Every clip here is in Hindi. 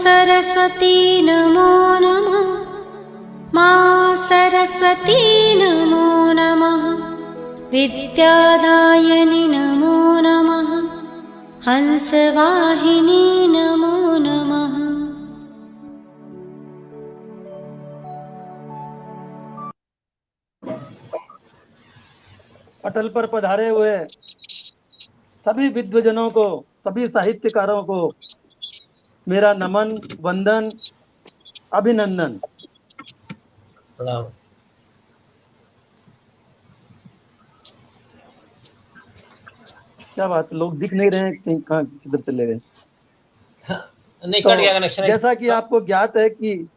सरस्वती नमो नमः। माँ सरस्वती नमो नमः। विद्यादायिनी नमो नमः। हंसवाहिनी नमो नमः। अटल पर पधारे हुए सभी विद्वजनों को, सभी साहित्यकारों को मेरा नमन, वंदन, अभिनंदन। प्रणाम। क्या बात, लोग दिख नहीं रहे हैं, कहीं कहाँ किधर चले गए? नहीं, कट गया कनेक्शन। जैसा कि आपको ज्ञात है कि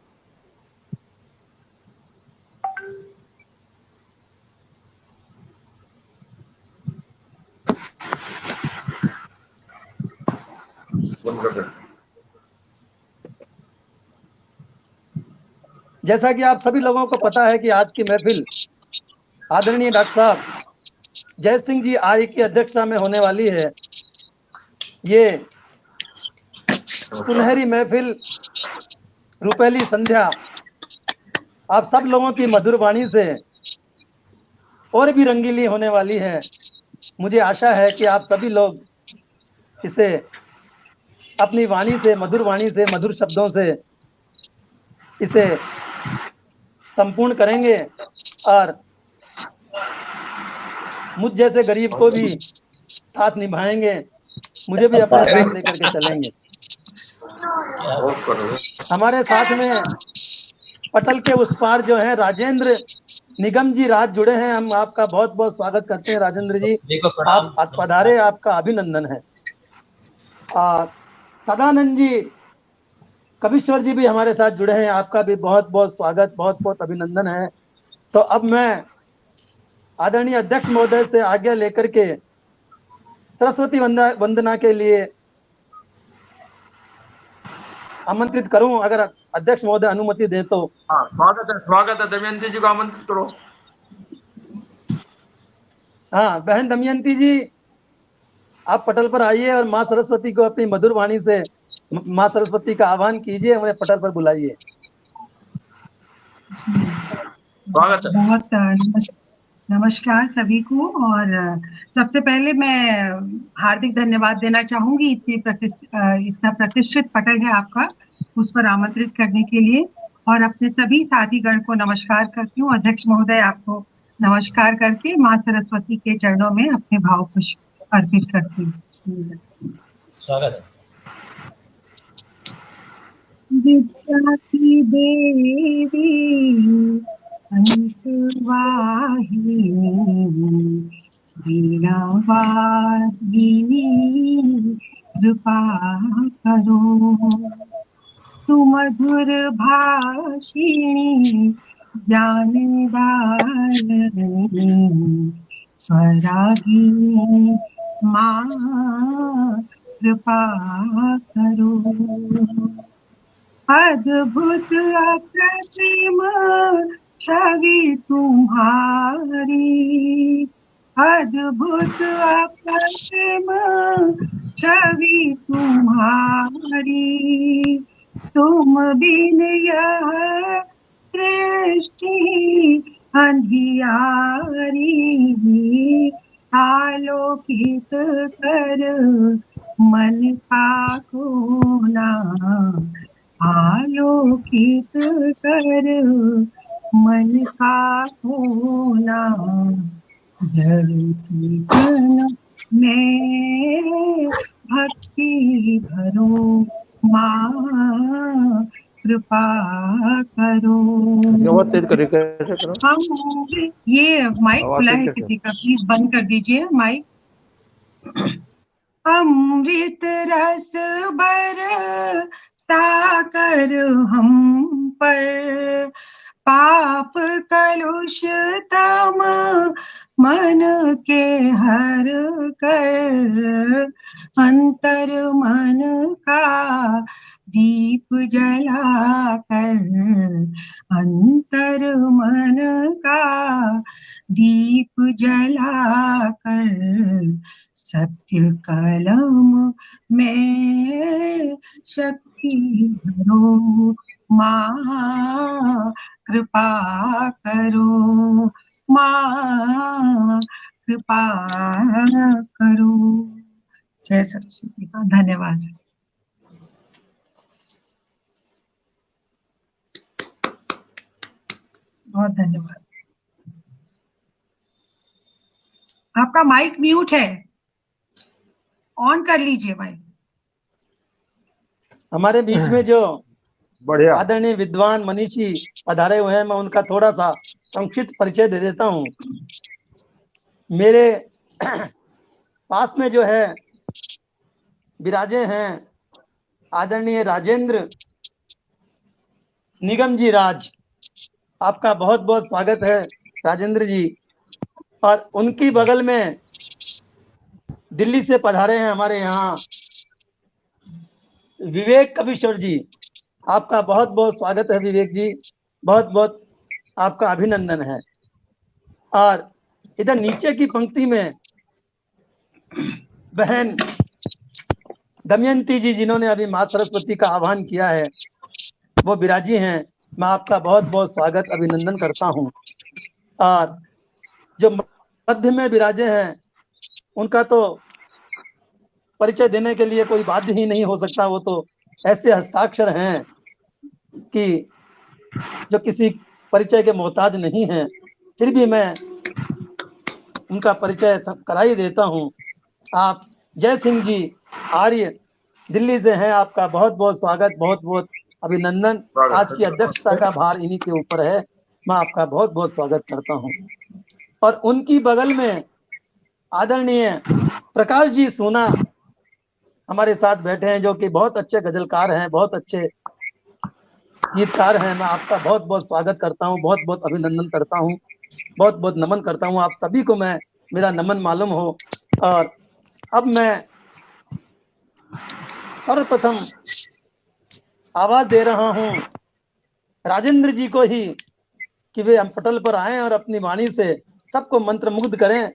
जैसा कि आप सभी लोगों को पता है कि आज की महफिल आदरणीय डॉक्टर साहब जय सिंह जी आर्य की अध्यक्षता में होने वाली है। ये सुनहरी महफिल, रुपहली संध्या आप सब लोगों की मधुर वाणी से और भी रंगीली होने वाली है। मुझे आशा है कि आप सभी लोग इसे अपनी वाणी से, मधुर वाणी से, मधुर शब्दों से इसे संपूर्ण करेंगे और मुझ जैसे गरीब को भी साथ निभाएंगे, मुझे भी अपने साथ लेकर के चलेंगे। हमारे साथ में पटल के उस पार जो है राजेंद्र निगम जी राज जुड़े हैं। हम आपका बहुत बहुत स्वागत करते हैं राजेंद्र जी, आप पधारे, आपका अभिनंदन है। और सदानंद जी कविश्वर जी भी हमारे साथ जुड़े हैं, आपका भी बहुत बहुत स्वागत, बहुत बहुत अभिनंदन है। तो अब मैं आदरणीय अध्यक्ष महोदय से आज्ञा लेकर के सरस्वती वंदना के लिए आमंत्रित करूं, अगर अध्यक्ष महोदय अनुमति दे तो। हाँ, स्वागत है। दमयंती जी को आमंत्रित करो। हाँ, बहन दमयंती जी आप पटल पर आइए और माँ सरस्वती को अपनी मधुर वाणी से माँ सरस्वती का आह्वान कीजिए, हमें पटल पर बुलाइए। स्वागत है। बहुत नमस्कार सभी को। और सबसे पहले मैं हार्दिक धन्यवाद देना चाहूंगी, इतना प्रतिष्ठित पटल है आपका, उस पर आमंत्रित करने के लिए। और अपने सभी साथीगण को नमस्कार करती हूँ। अध्यक्ष महोदय आपको नमस्कार करके माँ सरस्वती के चरणों में अपने भाव पुष्प अर्पित करती हूँ। स्वागत है। विद्या की देवी अंतवाहिनी, वीणा वादिनी कृपा करो। सुमधुर भाषिणी ज्ञानदायिनी, स्वरागिनी माँ कृपा करो। अद्भुत अप्रतिम छवि तुम्हारी, अद्भुत अप्रतिम छवि तुम्हारी, तुम बिन यह सृष्टि अंधियारी, आलोकित कर मन का कोना, आलोकित कर मन का कोना। जल कीर्तन में भक्ति भरो, माँ कृपा करो। हम ये माइक खुला है किसी का, प्लीज बंद कर दीजिए माइक। अमृत रस बरसाकर हम पर, पाप कलुष तम मन के हर कर, अंतर मन का दीप जलाकर, अंतर मन का दीप जलाकर, सत्य कलम में शक्ति भरो, माँ कृपा करो, माँ कृपा करो। जय सरस्वती का धन्यवाद। बहुत धन्यवाद। आपका माइक म्यूट है, ऑन कर लीजिए भाई। हमारे बीच में जो बढ़िया आदरणीय विद्वान मनीषी पधारे हुए हैं, मैं उनका थोड़ा सा संक्षिप्त परिचय दे देता हूँ। मेरे पास में जो है विराजे हैं आदरणीय राजेंद्र निगम जी राज, आपका बहुत बहुत स्वागत है राजेंद्र जी। और उनकी बगल में दिल्ली से पधारे हैं हमारे यहाँ विवेक कविश्वर जी, आपका बहुत बहुत स्वागत है विवेक जी, बहुत बहुत आपका अभिनंदन है। और इधर नीचे की पंक्ति में बहन दमयंती जी, जिन्होंने अभी माँ सरस्वती का आह्वान किया है, वो विराजी हैं। मैं आपका बहुत बहुत स्वागत अभिनंदन करता हूँ। और जो मध्य में विराजे हैं, उनका तो परिचय देने के लिए कोई बाध्य ही नहीं हो सकता। वो तो ऐसे हस्ताक्षर हैं कि जो किसी परिचय के मोहताज नहीं हैं, फिर भी मैं उनका परिचय करा ही देता हूँ। आप जय सिंह जी आर्य दिल्ली से हैं, आपका बहुत बहुत स्वागत, बहुत बहुत अभिनंदन। आज की अध्यक्षता का भार इन्हीं के ऊपर है, मैं आपका बहुत बहुत स्वागत करता हूँ। और उनकी बगल में आदरणीय प्रकाश जी सोना हमारे साथ बैठे हैं, जो कि बहुत अच्छे गजलकार हैं, बहुत अच्छे गीतकार हैं। मैं आपका बहुत बहुत स्वागत करता हूं, बहुत बहुत अभिनंदन करता हूं, बहुत बहुत नमन करता हूं। आप सभी को मैं मेरा नमन मालूम हो। और अब मैं सर्वप्रथम आवाज दे रहा हूं राजेंद्र जी को ही कि वे हम पटल पर आए और अपनी वाणी से सबको मंत्र मुग्ध करें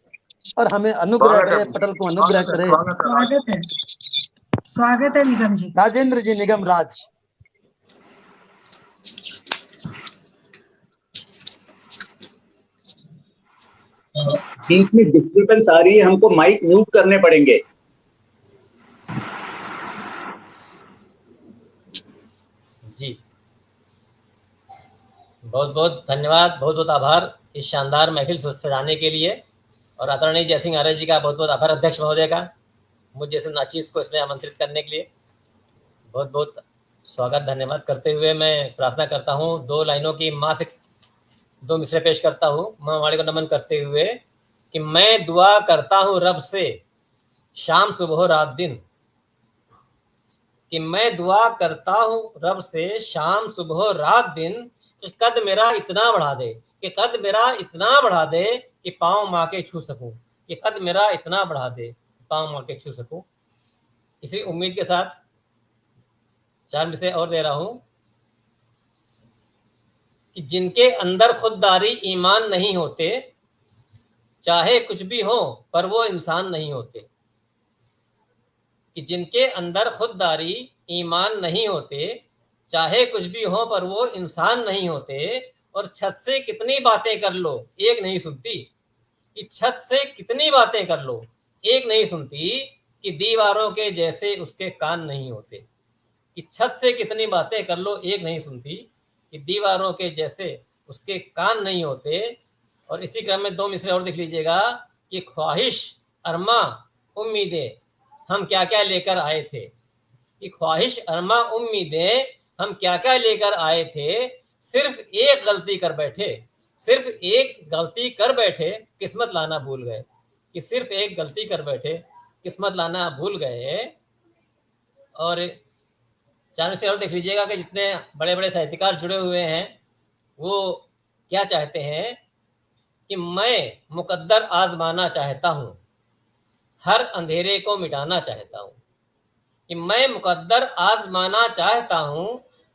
और हमें अनुग्रह करें, पटल को अनुग्रह करें। स्वागत है, स्वागत है निगम जी। राजेंद्र जी निगम राज। बीच में डिस्टर्बेंस आ रही है, हमको माइक म्यूट करने पड़ेंगे। जी बहुत बहुत धन्यवाद, बहुत बहुत आभार इस शानदार महफिल सजाने के लिए। और आदरणीय जयसिंह आर्य जी का बहुत बहुत आभार, अध्यक्ष महोदय का, मुझ जैसे नाचीज को इसमें आमंत्रित करने के लिए बहुत बहुत स्वागत धन्यवाद करते हुए मैं प्रार्थना करता हूँ, दो लाइनों की माँ से दो मिसरे पेश करता हूँ माँ वाणी को नमन करते हुए कि मैं दुआ करता हूँ रब से शाम सुबह रात दिन, कि मैं दुआ करता हूँ रब से शाम सुबह रात दिन कि कद मेरा इतना बढ़ा दे, कि कद मेरा इतना बढ़ा दे कि पाँव माँ के छू सकूं, कि कद मेरा इतना बढ़ा दे। पांव मार के छू सकूं। इसी उम्मीद के साथ 4 मिसरे और दे रहा हूं कि जिनके अंदर खुददारी ईमान नहीं होते, चाहे कुछ भी हो पर वो इंसान नहीं होते। कि जिनके अंदर खुददारी ईमान नहीं होते, चाहे कुछ भी हो पर वो इंसान नहीं होते। और छत से कितनी बातें कर लो एक नहीं सुनती। कि छत से कितनी बातें कर लो एक नहीं सुनती। कि दीवारों के जैसे उसके कान नहीं होते। कि छत से कितनी बातें कर लो एक नहीं सुनती। कि दीवारों के जैसे उसके कान नहीं होते। और इसी क्रम में 2 मिसरे और देख लीजिएगा कि ख्वाहिश, अरमा, उम्मीदें हम क्या क्या लेकर आए थे। कि ख्वाहिश, अरमा, उम्मीदें हम क्या क्या लेकर आए थे। सिर्फ एक गलती कर बैठे, सिर्फ एक गलती कर बैठे, किस्मत लाना भूल गए। कि सिर्फ एक गलती कर बैठे, किस्मत लाना भूल गए। और 4 से और देख लीजिएगा कि जितने बड़े बड़े साहित्यकार जुड़े हुए हैं वो क्या चाहते हैं कि मैं मुकद्दर आजमाना चाहता हूं, हर अंधेरे को मिटाना चाहता हूं। कि मैं मुकद्दर आजमाना चाहता हूं,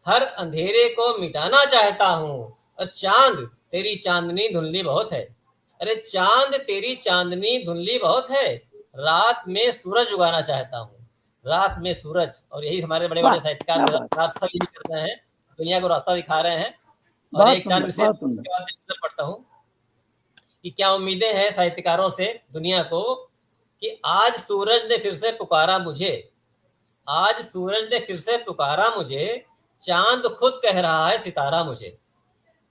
हर अंधेरे को मिटाना चाहता हूं। और चांद तेरी चांदनी धुंधली बहुत है। अरे चांद तेरी चांदनी धुंधली बहुत है, रात में सूरज उगाना चाहता हूं, रात में सूरज। और यही हमारे बड़े बड़े साहित्यकार सब यही कर रहे हैं, दुनिया को रास्ता दिखा रहे हैं। और एक 4 मिसरे उसके बाद पढ़ता हूं कि क्या उम्मीदें हैं साहित्यकारों से दुनिया को। कि आज सूरज ने फिर से पुकारा मुझे, आज सूरज ने फिर से पुकारा मुझे, चांद खुद कह रहा है सितारा मुझे।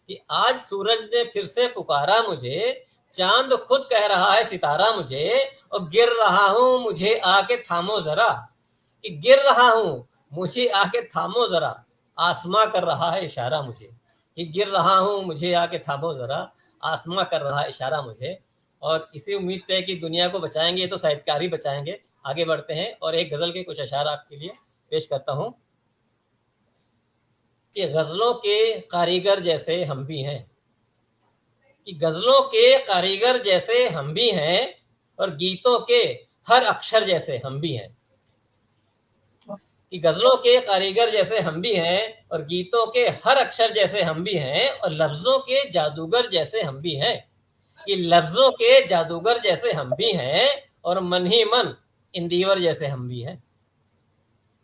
कि आज सूरज ने फिर से पुकारा मुझे, चांद खुद कह रहा है सितारा मुझे। और गिर रहा हूं मुझे आके थामो जरा। कि गिर रहा हूं मुझे आके थामो जरा, आसमां कर रहा है इशारा मुझे। कि गिर रहा हूं मुझे आके थामो जरा, आसमां कर रहा है इशारा मुझे। और इसी उम्मीद पे कि दुनिया को बचाएंगे तो साहित्यकार ही बचाएंगे। आगे बढ़ते हैं और एक गजल के कुछ अशार आपके लिए पेश करता हूं कि गजलों के कारीगर जैसे हम भी हैं। कि गजलों के कारीगर जैसे हम भी हैं और गीतों के हर अक्षर जैसे हम भी हैं। कि गजलों के कारीगर जैसे हम भी हैं और गीतों के हर अक्षर जैसे हम भी हैं। और लफ्जों के जादूगर जैसे हम भी हैं। कि लफ्जों के जादूगर जैसे हम भी हैं और मन ही मन इंदीवर जैसे हम भी हैं।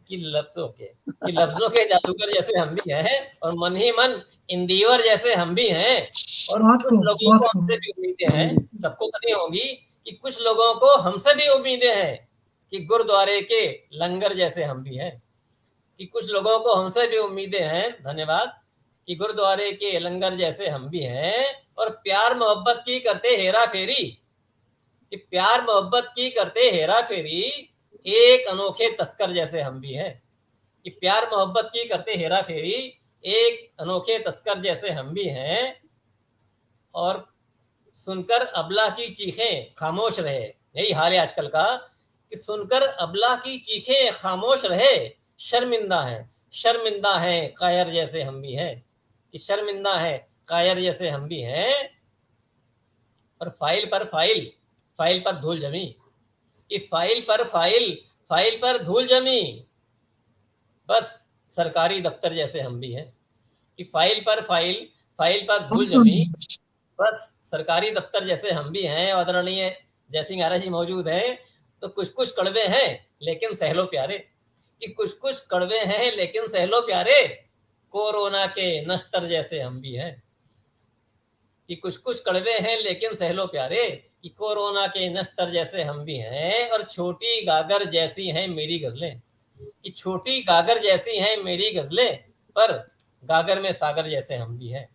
कि लफ्जों के जादूगर जैसे हम भी हैं और मन ही मन इंदीवर जैसे हम भी हैं। और कुछ लोगों को हमसे भी उम्मीदें हैं, सबको तो नहीं होंगी। कि कुछ लोगों को हमसे भी उम्मीदें हैं कि गुरुद्वारे के लंगर जैसे हम भी हैं। कि कुछ लोगों को हमसे भी उम्मीदें हैं, धन्यवाद, कि गुरुद्वारे के लंगर जैसे हम भी हैं। और प्यार मोहब्बत की करते हेरा फेरी। कि प्यार मोहब्बत की करते हेरा फेरी, एक अनोखे तस्कर जैसे हम भी हैं। कि प्यार मोहब्बत की करते हेरा फेरी, एक अनोखे तस्कर जैसे हम भी हैं। और सुनकर अबला की चीखें खामोश रहे, यही हाल है आजकल का। कि सुनकर अबला की चीखें खामोश रहे, शर्मिंदा है कायर जैसे हम भी हैं। कि शर्मिंदा है कायर जैसे हम भी हैं। और फाइल पर धूल जमी। कि फाइल पर धूल जमी, बस सरकारी दफ्तर जैसे हम भी हैं। कि फाइल पर धूल जमी, बस सरकारी दफ्तर जैसे हम भी हैं। आदरणीय जयसिंह आर्य जी मौजूद हैं तो कुछ कड़वे हैं लेकिन सहलो प्यारे। कि कुछ कड़वे हैं लेकिन सहलो प्यारे, कोरोना के नश्तर जैसे हम भी हैं। कि कुछ कड़वे हैं लेकिन सहलो प्यारे, कि कोरोना के नश्तर जैसे हम भी हैं। और छोटी गागर जैसी हैं मेरी गजलें। कि छोटी गागर जैसी हैं मेरी गजलें, पर गागर में सागर जैसे हम भी हैं।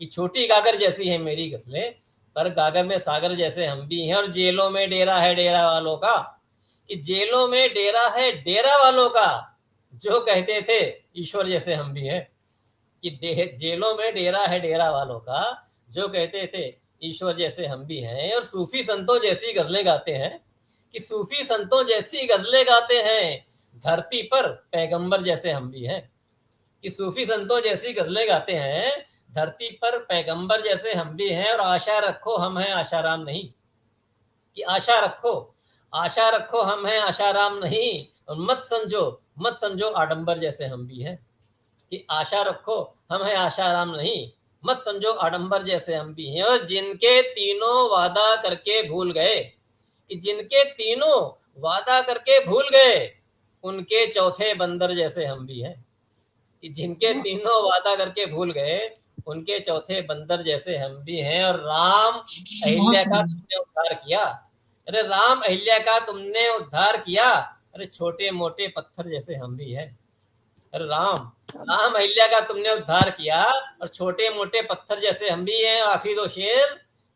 कि छोटी गागर जैसी हैं मेरी गजलें, पर गागर में सागर जैसे हम भी हैं। और जेलों में डेरा है डेरा वालों का। कि जेलों में डेरा है डेरा वालों का, जो कहते थे ईश्वर जैसे हम भी हैं। कि जेलों में डेरा है डेरा वालों का, जो कहते थे ईश्वर जैसे हम भी हैं। और सूफी संतों जैसी गजलें गाते हैं। कि सूफी संतों जैसी गजलें गाते हैं, धरती पर पैगंबर जैसे हम भी हैं। कि सूफी संतों जैसी गजलें गाते हैं, धरती पर पैगंबर जैसे हम भी हैं। और आशा रखो हम हैं आशाराम नहीं। कि आशा रखो आशा रखो हम हैं आशाराम नहीं, और मत समझो आडंबर जैसे हम भी हैं। कि आशा रखो हम हैं आशाराम नहीं, मत समझो आडंबर जैसे हम भी हैं। और जिनके तीनों वादा करके भूल गए, कि जिनके तीनों वादा करके भूल गए, उनके चौथे बंदर जैसे हम भी हैं। कि जिनके तीनों वादा करके भूल गए, उनके चौथे बंदर जैसे हम भी हैं। और राम अहिल्या का तुमने उद्धार किया, अरे राम अहिल्या का तुमने उद्धार किया, अरे छोटे मोटे पत्थर जैसे हम भी हैं। अरे राम अहिल्या का तुमने उद्धार किया, और छोटे मोटे पत्थर जैसे हम भी हैं। आखिरी दो शेर,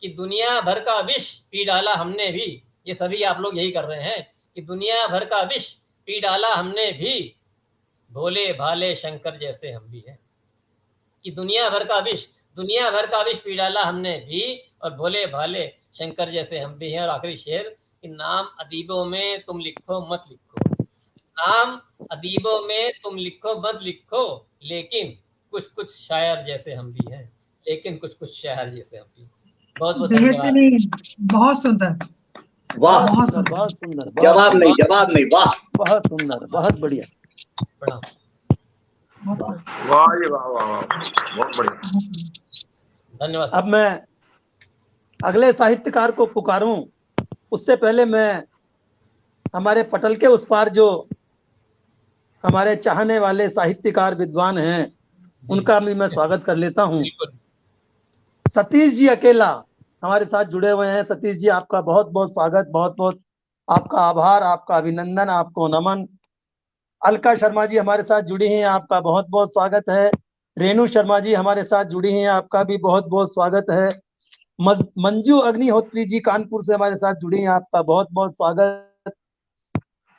कि दुनिया भर का विष पी डाला हमने भी, ये सभी आप लोग यही कर रहे हैं, कि दुनिया भर का विष पी डाला हमने भी, भोले भाले शंकर जैसे हम भी हैं। कि दुनिया भर का विष पी डाला हमने भी, और भोले भाले शंकर जैसे हम भी हैं। और आखिरी शेर, कि नाम अदीबों में तुम लिखो मत लिखो, नाम अदीबों में तुम लिखो मत लिखो, लेकिन कुछ कुछ शायर जैसे हम भी हैं, लेकिन कुछ कुछ शायर जैसे हम भी। बहुत बहुत धन्यवाद। बहुत सुंदर, वाह, बहुत सुंदर, जवाब नहीं, वाह, बहुत सुंदर, बहुत बढ़िया। प्रणाम। वाह जी वाह वाह वाह, बहुत बढ़िया, धन्यवाद। अब मैं अगले साहित्यकार को पुकारूं, उससे पहले मैं हमारे पटल के उस पार जो हमारे चाहने वाले साहित्यकार विद्वान हैं, उनका भी मैं स्वागत कर लेता हूं। सतीश जी अकेला हमारे साथ जुड़े हुए हैं। सतीश जी, आपका बहुत बहुत स्वागत, बहुत बहुत आपका आभार, आपका अभिनंदन, आपको नमन। अलका शर्मा जी हमारे साथ जुड़ी हैं, आपका बहुत बहुत स्वागत है। रेणु शर्मा जी हमारे साथ जुड़ी हैं, आपका भी बहुत बहुत स्वागत है। मंजू अग्निहोत्री जी कानपुर से हमारे साथ जुड़ी हैं, आपका बहुत बहुत स्वागत।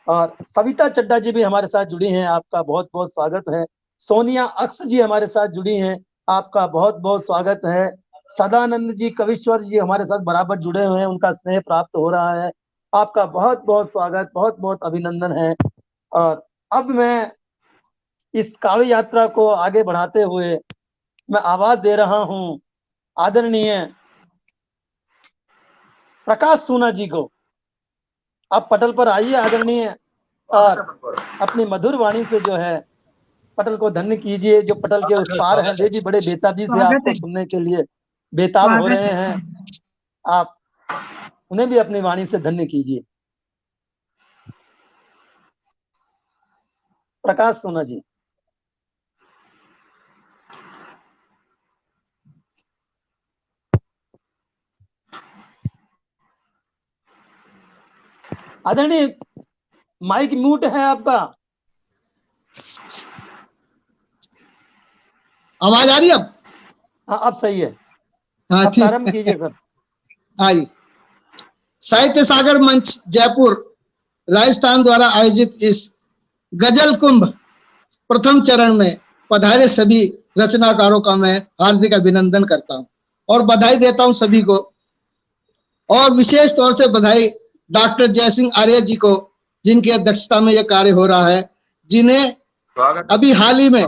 और सविता चड्डा जी भी हमारे साथ जुड़ी हैं, आपका बहुत बहुत स्वागत है। सोनिया अक्स जी हमारे साथ जुड़ी हैं, आपका बहुत बहुत स्वागत है। सदानंद जी कविश्वर जी हमारे साथ बराबर जुड़े हुए हैं, उनका स्नेह प्राप्त हो रहा है, आपका बहुत बहुत स्वागत, बहुत बहुत अभिनंदन है। और अब मैं इस काव्य यात्रा को आगे बढ़ाते हुए मैं आवाज दे रहा हूं आदरणीय प्रकाश सूना जी को। आप पटल पर आइए आदरणीय, और अपनी मधुर वाणी से जो है पटल को धन्य कीजिए। जो पटल के उस पार हैं, वे भी बड़े बेताबी से आपको सुनने के लिए बेताब हो रहे हैं, आप उन्हें भी अपनी वाणी से धन्य कीजिए। प्रकाश सूना जी। आदरणीय, माइक म्यूट है आपका। आवाज आ रही है अब? हाँ, अब सही है। हाँ, अब प्रारंभ कीजिए सर। आइए। साहित्य सागर मंच जयपुर राजस्थान द्वारा आयोजित इस गजल कुंभ प्रथम चरण में पधारे सभी रचनाकारों का मैं हार्दिक अभिनंदन करता हूं और बधाई देता हूं सभी को। और विशेष तौर से बधाई डॉक्टर जयसिंह आर्य जी को, जिनकी अध्यक्षता में यह कार्य हो रहा है, जिन्हें अभी हाल ही में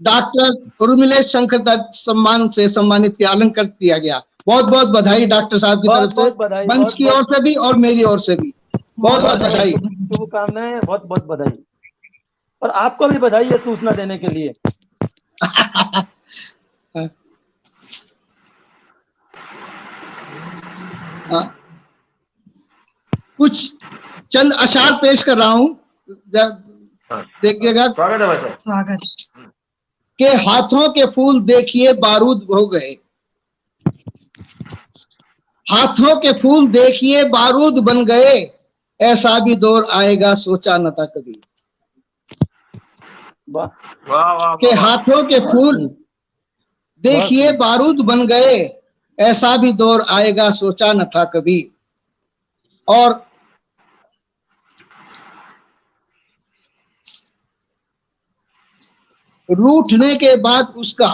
डॉक्टर उर्मिलेश शंकर दत्त सम्मान से सम्मानित किया, अलंकृत किया गया। बहुत बहुत बधाई डॉक्टर साहब की तरफ से, मंच की ओर से भी और मेरी ओर से भी बहुत बहुत बधाई, शुभकामनाएं, बहुत बहुत बधाई। और आपको भी बधाई है सूचना देने के लिए। कुछ चंद अशार पेश कर रहा हूं, देखिएगा। स्वागत है भाई साहब। स्वागत। के हाथों के फूल देखिए बारूद हो गए, हाथों के फूल देखिए बारूद बन गए, ऐसा भी दौर आएगा सोचा न था कभी। के हाथों के फूल देखिए बारूद बन गए, ऐसा भी दौर आएगा सोचा न था कभी। और रूठने के बाद उसका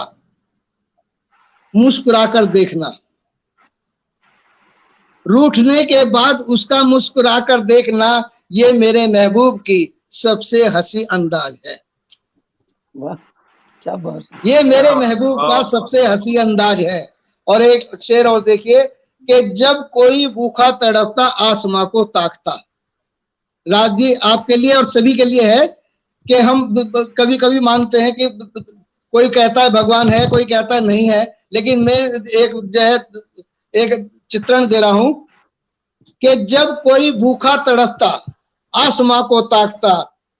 मुस्कुराकर देखना, रूठने के बाद उसका मुस्कुराकर देखना, ये मेरे महबूब की सबसे हंसी अंदाज है। वाह, क्या बात। ये मेरे महबूब का सबसे हंसी अंदाज है। और एक शेर और देखिए कि जब कोई भूखा तड़पता आसमां को ताकता, राज जी आपके लिए और सभी के लिए है कि हम कभी कभी मानते हैं कि कोई कहता है भगवान है, कोई कहता है नहीं है, लेकिन मैं एक जो है एक चित्रण दे रहा हूं कि जब कोई भूखा तड़पता आसमां को ताकता,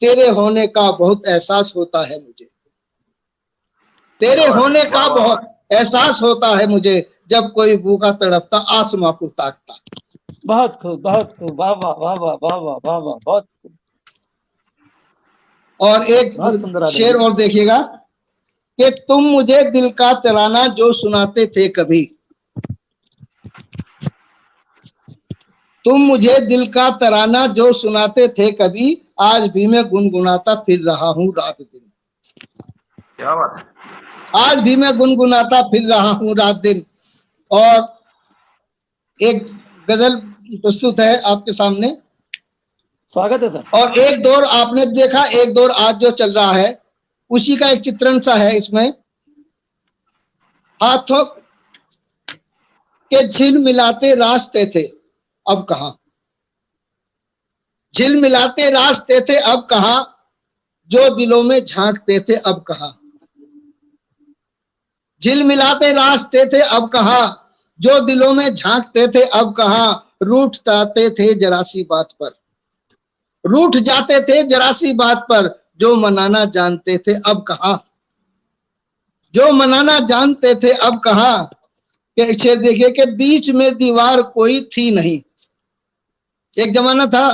तेरे होने का बहुत एहसास होता है मुझे, तेरे होने का बहुत एहसास होता है मुझे, जब कोई भूखा तड़पता आसमां को ताकता। बहुत खूब, बहुत खूब, वाह वाह वाह वाह वाह वाह वाह वाह, बहुत खूब। और एक बहुत सुंदर आदमी। शेर और देखिएगा कि तुम मुझे दिल का तराना जो सुनाते थे कभी, तुम मुझे दिल का तराना जो सुनाते थे कभी, आज भी मैं गुनगुनाता फिर रहा हूँ रात दिन। क्या बात है। आज भी मैं गुनगुनाता फिर रहा हूँ रात दिन। और एक गजल प्रस्तुत है आपके सामने। स्वागत है सर। और एक दौर आपने देखा, एक दौर आज जो चल रहा है उसी का एक चित्रण सा है इसमें। हाथों के झिल मिलाते रास्ते थे अब कहां, झिल मिलाते रास्ते थे अब कहां, जो दिलों में झांकते थे अब कहां, झिल मिलाते रास्ते थे अब कहां, जो दिलों में झांकते थे अब कहां, रूठ जाते थे जरा सी बात पर, रूठ जाते थे जरा सी बात पर, जो मनाना जानते थे अब कहां, जो मनाना जानते थे अब कहां। कि शेर देखिए कि बीच में दीवार कोई थी नहीं, एक जमाना था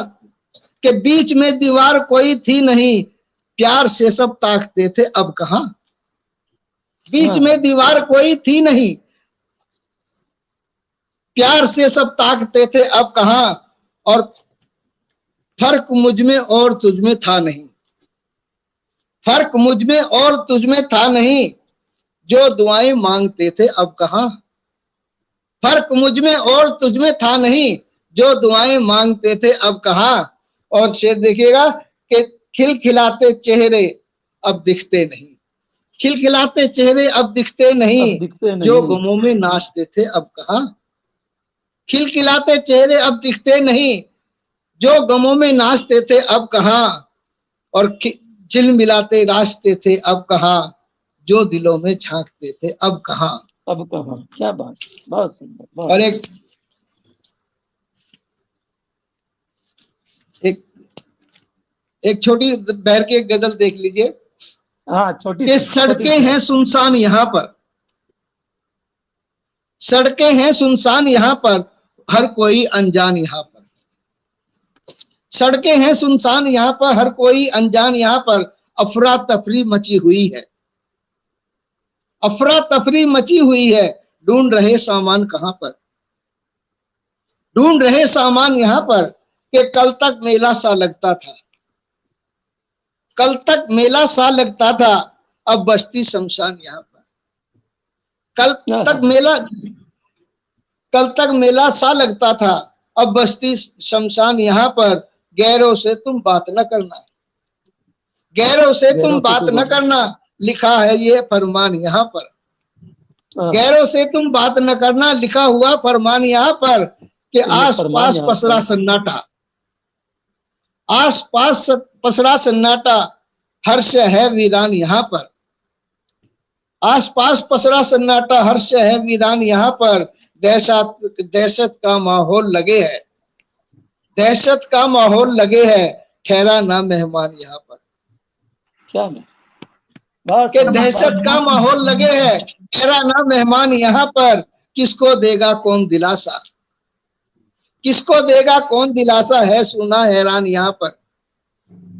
कि बीच में दीवार कोई थी नहीं, प्यार से सब ताकते थे अब कहां, बीच में दीवार कोई थी नहीं, प्यार से सब ताकते थे अब कहां, और फर्क मुझ में और तुझ में था नहीं, फर्क मुझ में और तुझ में था नहीं, जो दुआएं मांगते थे अब कहां, फर्क मुझ में और तुझ में था नहीं, जो दुआएं मांगते थे अब कहां। और शेर देखिएगा कि खिलखिलाते चेहरे अब दिखते नहीं, खिलखिलाते चेहरे अब दिखते नहीं, जो गमों में नाचते थे अब कहां, खिलखिलाते चेहरे अब दिखते नहीं, जो गमों में नाचते थे अब कहां, और झिल मिलाते रास्ते थे अब कहां, जो दिलों में झांकते थे अब कहां, अब कहां। क्या बात, बहुत सुंदर, बहुत। और एक छोटी बहर की एक गजल देख लीजिए। हाँ, छोटी कि सड़कें हैं सुनसान यहाँ पर, सड़कें हैं सुनसान यहाँ पर, हर कोई अनजान यहाँ पर, सड़कें हैं सुनसान यहाँ पर, हर कोई अनजान यहाँ पर, अफरा तफरी मची हुई है, अफरा तफरी मची हुई है, ढूंढ रहे सामान कहां पर, ढूंढ रहे सामान यहाँ पर, कि कल तक मेला सा लगता था, कल तक मेला सा लगता था, अब बस्ती शमशान यहाँ पर, कल तक मेला सा लगता था, अब बस्ती शमशान यहाँ पर, गैरों से तुम बात न करना, गैरों से तुम बात न करना, लिखा है ये फरमान यहाँ पर, गैरों से तुम बात न करना, लिखा हुआ फरमान यहाँ पर, कि आस पास पसरा सन्नाटा, आस पास पसरा सन्नाटा, हर्ष है वीरान यहाँ पर, आस पास पसरा सन्नाटा, हर्ष है वीरान यहाँ पर, दहशत का माहौल लगे है, दहशत का माहौल लगे है, ठहरा ना मेहमान यहाँ पर, क्या कि दहशत का माहौल लगे है, ठहरा ना मेहमान यहाँ पर, किसको देगा कौन दिलासा, किसको देगा कौन दिलासा, है सुना हैरान यहाँ पर,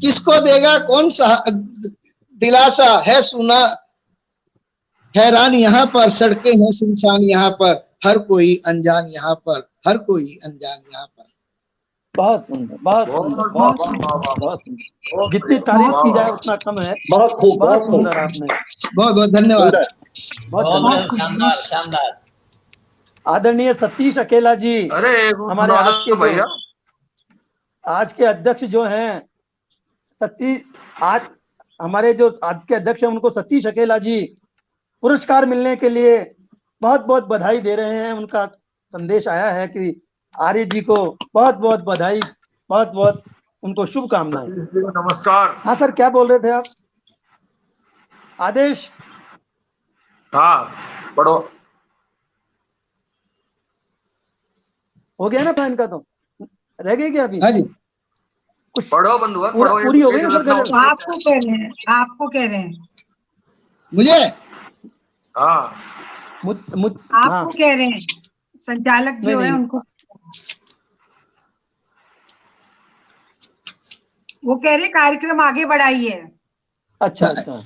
किसको देगा कौन सा दिलासा, है सुना हैरान यहाँ पर, सड़कें हैं सुनसान यहाँ पर, हर कोई अनजान यहाँ पर, हर कोई अनजान यहाँ पर। बहुत सुंदर, बहुत सुंदर, बहुत सुंदर, जितनी तारीफ की जाए उतना कम है। बहुत खूब, बहुत सुंदर आपने, बहुत बहुत धन्यवाद। बहुत शानदार शानदार। आदरणीय सतीश अकेला जी, अरे हमारे आज के भैया, आज के अध्यक्ष जो हैं सतीश, आज हमारे जो आज के अध्यक्ष हैं उनको सतीश अकेला जी पुरस्कार मिलने के लिए बहुत बहुत बधाई दे रहे हैं। उनका संदेश आया है कि आर्य जी को बहुत बहुत बधाई, बहुत बहुत उनको शुभकामनाएं। नमस्कार। हाँ सर, क्या बोल रहे थे आप? आदेश? हाँ पढ़ो। हो गया ना इनका? तो रह गई क्या अभी? हाँ जी, कुछ पढ़ो बंधुआ, पढ़ो। पूरी हो गई ना सर गजल? आपको कह रहे हैं, आपको कह रहे हैं, मुझे हाँ आपको कह रहे हैं, संचालक जो है उनको वो कह रहे कार्यक्रम आगे बढ़ाइए। अच्छा अच्छा,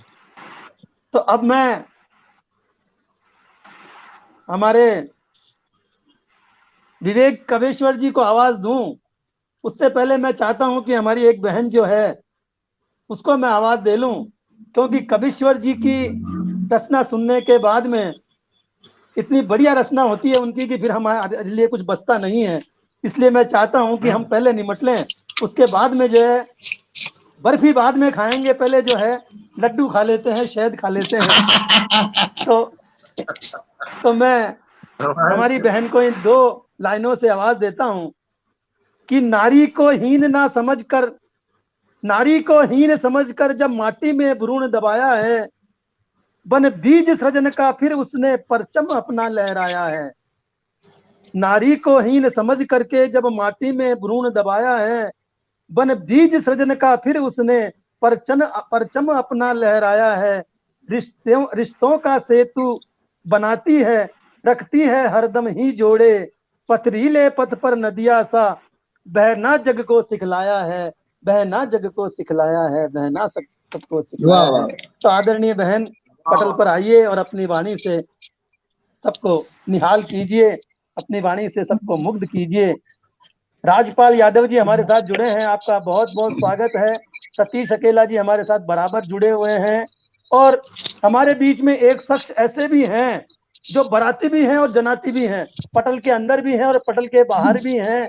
तो अब मैं हमारे विवेक कवेश्वर जी को आवाज दूं, उससे पहले मैं चाहता हूं कि हमारी एक बहन जो है उसको मैं आवाज दे लूं, क्योंकि कवेश्वर जी की रचना सुनने के बाद में इतनी बढ़िया रचना होती है उनकी कि फिर हमारे लिए कुछ बचता नहीं है। इसलिए मैं चाहता हूं कि हम पहले निमट लें, उसके बाद में जो है बर्फी बाद में खाएंगे, पहले जो है लड्डू खा लेते हैं, शहद खा लेते हैं। तो मैं हमारी बहन को इन 2 लाइनों से आवाज देता हूं कि नारी को हीन समझकर जब माटी में भ्रूण दबाया है, बन बीज सृजन का फिर उसने परचम अपना लहराया है। नारी को हीन समझ करके जब माटी में भ्रूण दबाया है, बन बीज सृजन का फिर उसने परचम अपना लहराया है। रिश्तों का सेतु बनाती है, रखती है हरदम ही जोड़े, पथरीले पथ पर नदिया सा बहना जग को सिखलाया है, बहना जग को सिखलाया है, बहना सबको सिखलाया है। तो आदरणीय बहन पटल पर आइए और अपनी वाणी से सबको निहाल कीजिए, अपनी वाणी से सबको मुग्ध कीजिए। राजपाल यादव जी हमारे साथ जुड़े हैं, आपका बहुत बहुत स्वागत है। सतीश अकेला जी हमारे साथ बराबर जुड़े हुए हैं, और हमारे बीच में एक शख्स ऐसे भी हैं जो बराती भी हैं और जनाती भी हैं, पटल के अंदर भी हैं और पटल के बाहर भी हैं।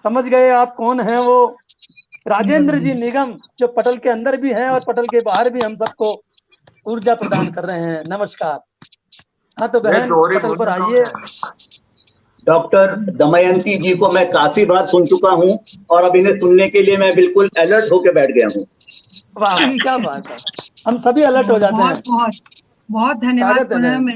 समझ गए आप कौन है वो? राजेंद्र जी निगम, जो पटल के अंदर भी हैं और पटल के बाहर भी हम सबको ऊर्जा प्रदान कर रहे हैं। नमस्कार। हाँ तो बहन पटल पर आइए। डॉक्टर दमयंती जी को मैं काफी बार सुन चुका हूं और अब इन्हें सुनने के लिए मैं बिल्कुल अलर्ट होकर बैठ गया हूं। वाह क्या बात है, हम सभी अलर्ट हो जाते हैं। बहुत धन्यवाद। पुनः मैं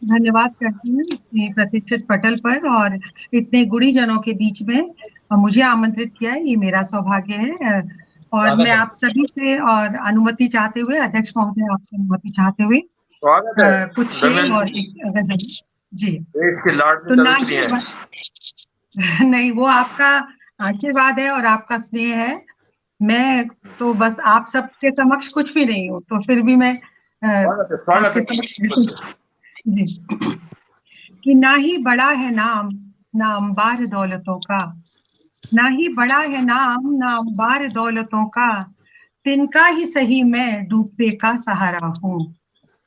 धन्यवाद करती हूँ इतने प्रतिष्ठित पटल पर और इतने गुणीजनों के बीच में मुझे आमंत्रित किया है, ये मेरा सौभाग्य है। और मैं आप सभी से और अनुमति चाहते हुए, अध्यक्ष महोदय आपसे अनुमति चाहते हुए कुछ शेर और एक जी। तो नहीं, वो आपका आशीर्वाद है और आपका स्नेह है। मैं तो बस आप सबके समक्ष कुछ भी नहीं हूँ, तो फिर भी मैं आपके समक्ष जी कि ना ही बड़ा है नाम ना अंबार दौलतों का, ना ही बड़ा है नाम ना अंबार दौलतों का, तिनका ही सही मैं डूबते का सहारा हूँ,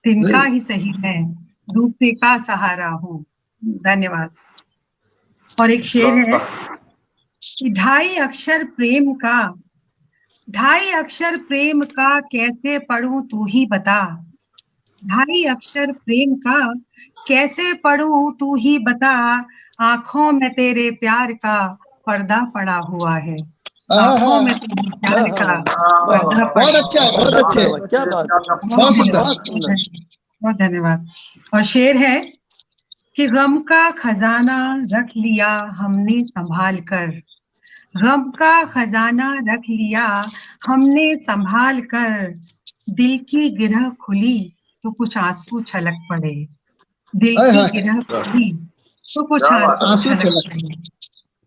तिनका ही सही मैं डूबते का सहारा हूँ। धन्यवाद। और एक शेर है कि 2.5 अक्षर प्रेम का कैसे पढ़ूं तू ही बता, 2.5 अक्षर प्रेम का कैसे पढ़ूं तू ही बता, आंखों में तेरे प्यार का पर्दा पड़ा हुआ है, आंखों में तेरे प्यार का पर्दा पड़ा। बहुत अच्छा है, बहुत अच्छे, क्या बात, बहुत धन्यवाद। और शेर है कि गम का खजाना रख लिया हमने संभाल कर, गम का खजाना रख लिया हमने संभाल कर, दिल की गिरह खुली तो कुछ आंसू छलक पड़े, दिल की गिरह खुली तो कुछ आंसू छलक पड़े।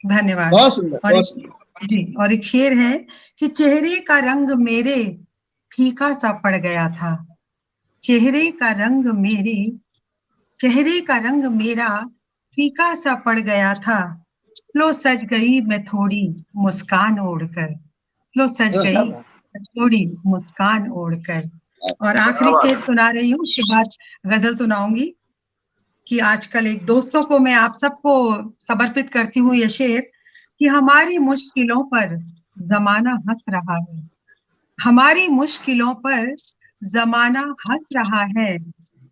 धन्यवाद। बहुत सुंदर। जी, और एक शेर है कि चेहरे का रंग मेरे फीका सा पड़ गया था, चेहरे का रंग मेरा फीका सा पड़ गया था, लो सज गई मैं थोड़ी मुस्कान ओढ़कर, लो सज गई थोड़ी मुस्कान ओढ़कर। और आखिरी शेर सुना रही हूँ, उसके बाद गजल सुनाऊंगी कि आजकल एक दोस्तों को मैं आप सबको समर्पित करती हूँ ये शेर कि हमारी मुश्किलों पर जमाना हंस रहा है, हमारी मुश्किलों पर जमाना हंस रहा है,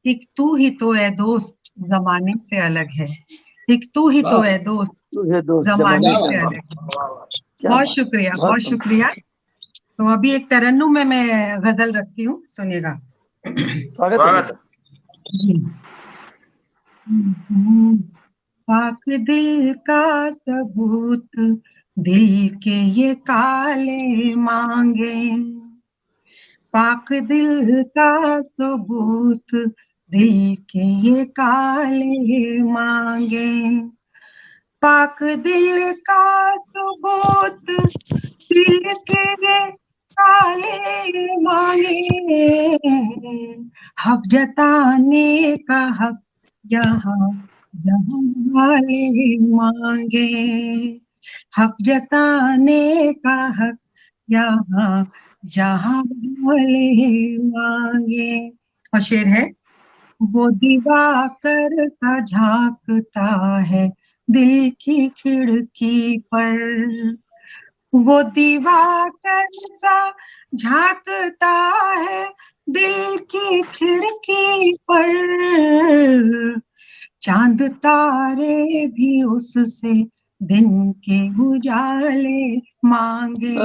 एक तू ही तो है दोस्त जमाने से अलग है, एक तू ही तो है दोस्त जमाने से अलग है। बहुत शुक्रिया, बहुत शुक्रिया। तो अभी एक तरन्नुम में मैं गजल रखती हूँ, सुनिएगा। स्वागत है बेटा। पाक दिल का सबूत दिल के ये काले मांगे, पाक दिल का सबूत दिल के ये काले मांगे, पाक दिल का सबूत दिल के ये काले मांगे, हक जताने का हक यहाँ जहाँ वाले मांगे, हक जताने का हक यहाँ जहाँ वाले मांगे। और शेर है, वो दिवाकर सा झांकता है दिल की खिड़की पर, वो दिवाकर सा झांकता है दिल की खिड़की पर, चांद तारे भी उससे दिन के उजाले मांगे,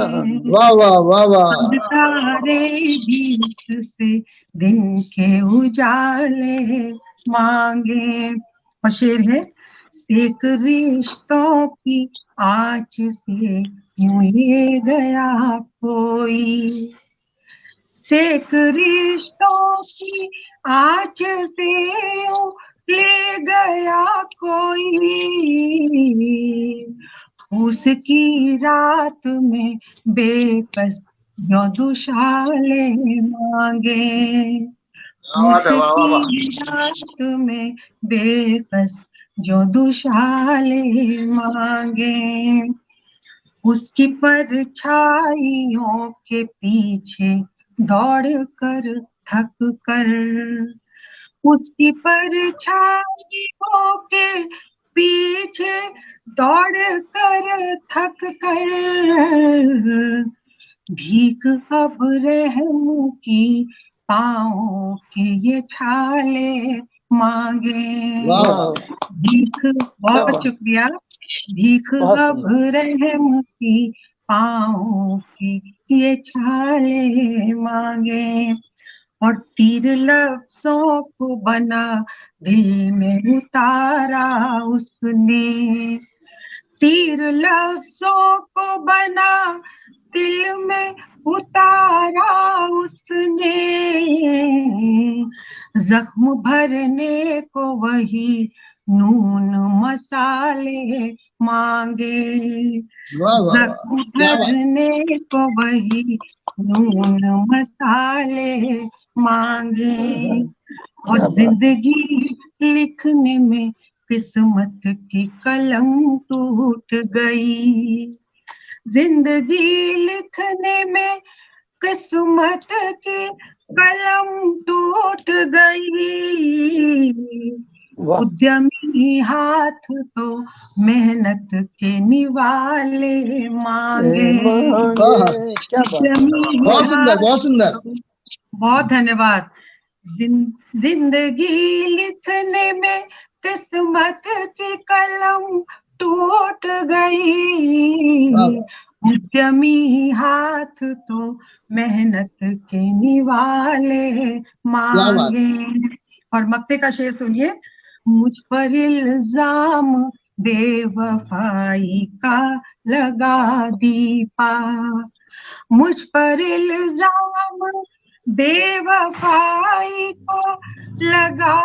वाह वाह वाह वाह। चांद तारे भी उससे दिन के उजाले मांगे। और शेर है, सेक रिश्तों की आँच से यूं ले गया कोई, सेक रिश्तों की आँच से यूं ले गया कोई, उसकी रात में बेकस जो दुशाले मांगे, उसकी रात में बेकस जो दुशाले मांगे, उसकी परछाइयों के पीछे दौड़ कर थक कर, उसकी परछाइयों के पीछे दौड़ कर थक कर, भीख अब रहम की पाँव के ये छाले मांगे, भीख, बहुत शुक्रिया, भीख अब रहम की पाँव की ये छाले मांगे। और तीर लफ्जों को बना दिल में उतारा उसने, तीर लफ्जों को बना दिल में उतारा उसने, जख्म भरने को वही नून मसाले मांगे, जख्म भरने को वही नून मसाले मांगे। और जिंदगी लिखने में किस्मत की कलम टूट गई, जिंदगी लिखने में किस्मत की कलम टूट गई, उद्यमी हाथ तो मेहनत के निवाले मांगे, बहुत सुंदर, बहुत सुंदर, बहुत धन्यवाद। जिंदगी लिखने में किस्मत की कलम टूट गई, उद्यमी हाथ तो मेहनत के निवाले मांगे। और मक्ते का शेर सुनिए, मुझ पर इल्जाम बेवफाई का लगा दीपा, मुझ पर इल्जाम बेवफाई को लगा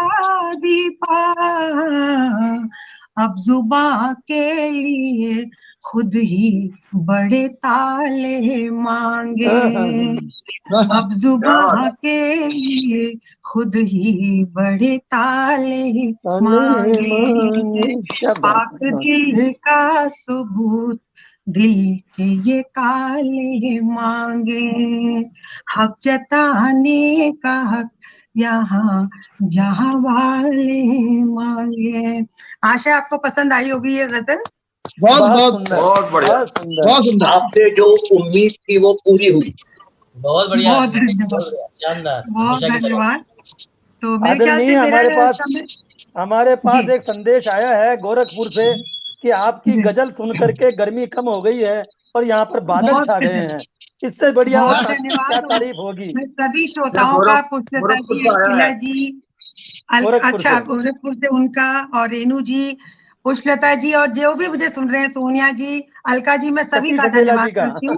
दीपा, अब जुबां के लिए खुद ही बड़े ताले मांगे, अब जुबां के लिए खुद ही बड़े ताले मांगे, पाक दिल का सबूत दिल के ये काले मांगे, हक जताने का हक यहाँ जहाँ वाले मांगे। आशा आपको पसंद आई होगी ये गजल। बहुत बहुत बहुत बढ़िया, बहुत सुंदर। आपसे जो उम्मीद थी वो पूरी हुई। बहुत बढ़िया, बहुत धन्यवाद, शानदार, बहुत धन्यवाद। तो मेरे आदिल ख्याल नहीं, से हमारे पास जी। एक संदेश आया है गोरखपुर से कि आपकी जी। गजल सुन करके गर्मी कम हो गई है, और यहाँ पर बादल बहुत छा गए हैं। इससे बढ़िया और बहुत क्या धन्यवाद। तारीफ होगी। मैं सभी श्रोताओं का, पुष्पलता जी, अखिला जी, गोरखपुर अच्छा से। गोरखपुर से उनका, और रेणु जी, पुष्पलता जी, और जो भी मुझे सुन रहे हैं, सोनिया जी, अलका जी, मैं सभी सतीश का अकेला धन्यवाद जी का। करती हूँ।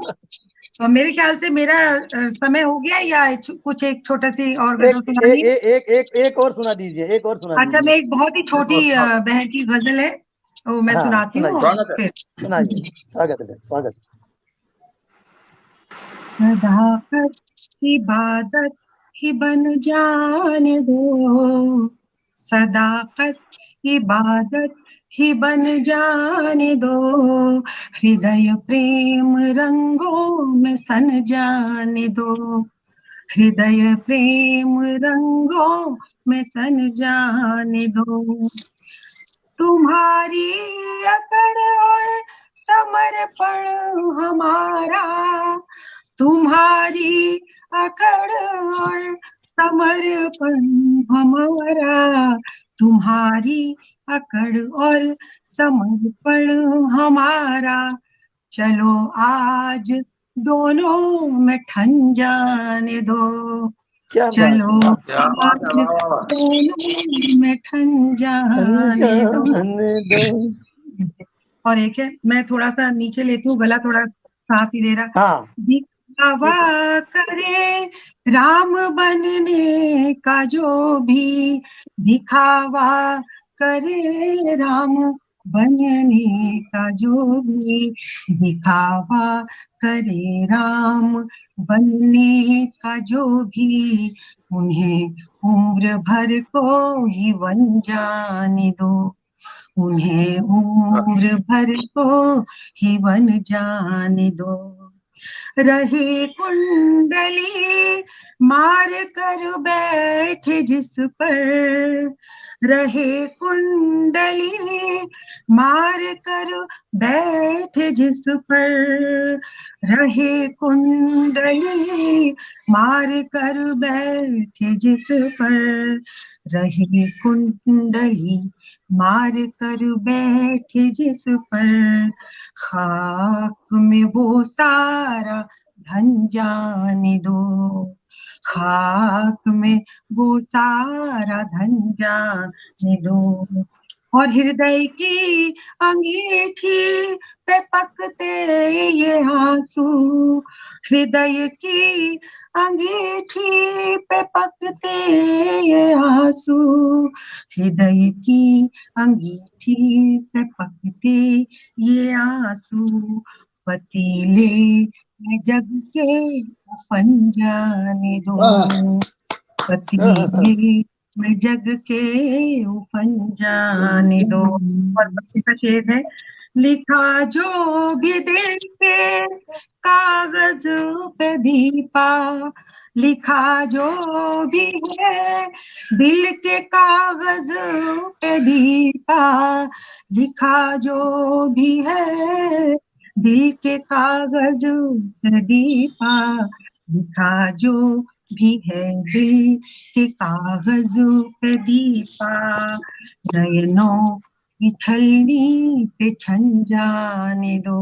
और मेरे ख्याल से मेरा समय हो गया, या कुछ एक छोटा सी और गजल सुनानी है? एक और सुना दीजिए, एक और सुना अच्छा, दीजिए। मैं एक बहुत ही छोटी बहन की गजल है, वो मैं हाँ, सुनाती हूँ। सुनाइए सुनाइए। स्वागत है, स्वागत। सदाकत इबादत ही बन जाने दो, सदाकत इबादत ही बन जाने दो, हृदय प्रेम रंगों में सन जाने दो, हृदय प्रेम रंगों में सन जाने दो। तुम्हारी अकड़ और समर्पण हमारा, तुम्हारी अकड़ और समर्पण हमारा, तुम्हारी अकड़ और समर्पण हमारा, चलो आज दोनों में ठन जाने दो, क्या चलो बात है। आज दोनों में ठन जाने दो। और एक है, मैं थोड़ा सा नीचे लेती हूँ, गला थोड़ा साफ ही दे रहा। हाँ, दिखावा करे राम बनने का जो भी, दिखावा करे राम बनने का जो भी, दिखावा करे राम बनने का जो भी, उन्हें उम्र भर को ही बन जाने दो, उन्हें उम्र भर को ही बन जाने दो। रही कुंडली मार कर बैठे जिस पर, रहे कुंडली मार कर बैठे जिस पर, रहे कुंडली मार कर बैठे जिस पर, रहे कुंडली मार कर बैठे जिस पर, खाक में वो सारा धन जाने दो, खाक में वो सारा धन जाने दो। और हृदय की अंगीठी पे पकते ये आंसू, हृदय की अंगीठी पे पकते ये आंसू, हृदय की अंगीठी पे पकते ये आंसू, पतीले में जग के उफन जाने दो, पतीले में जग के उफन जाने दो। और बच्चे का शेर है, लिखा जो भी दिल के कागज पे भी पा, लिखा जो भी है दिल के कागज पे भी पा, लिखा जो भी है दिल के कागज पे भी पा, लिखा जो भी है दिल के कागज पे भी पा, नयनों की छलनी से छन जाने दो,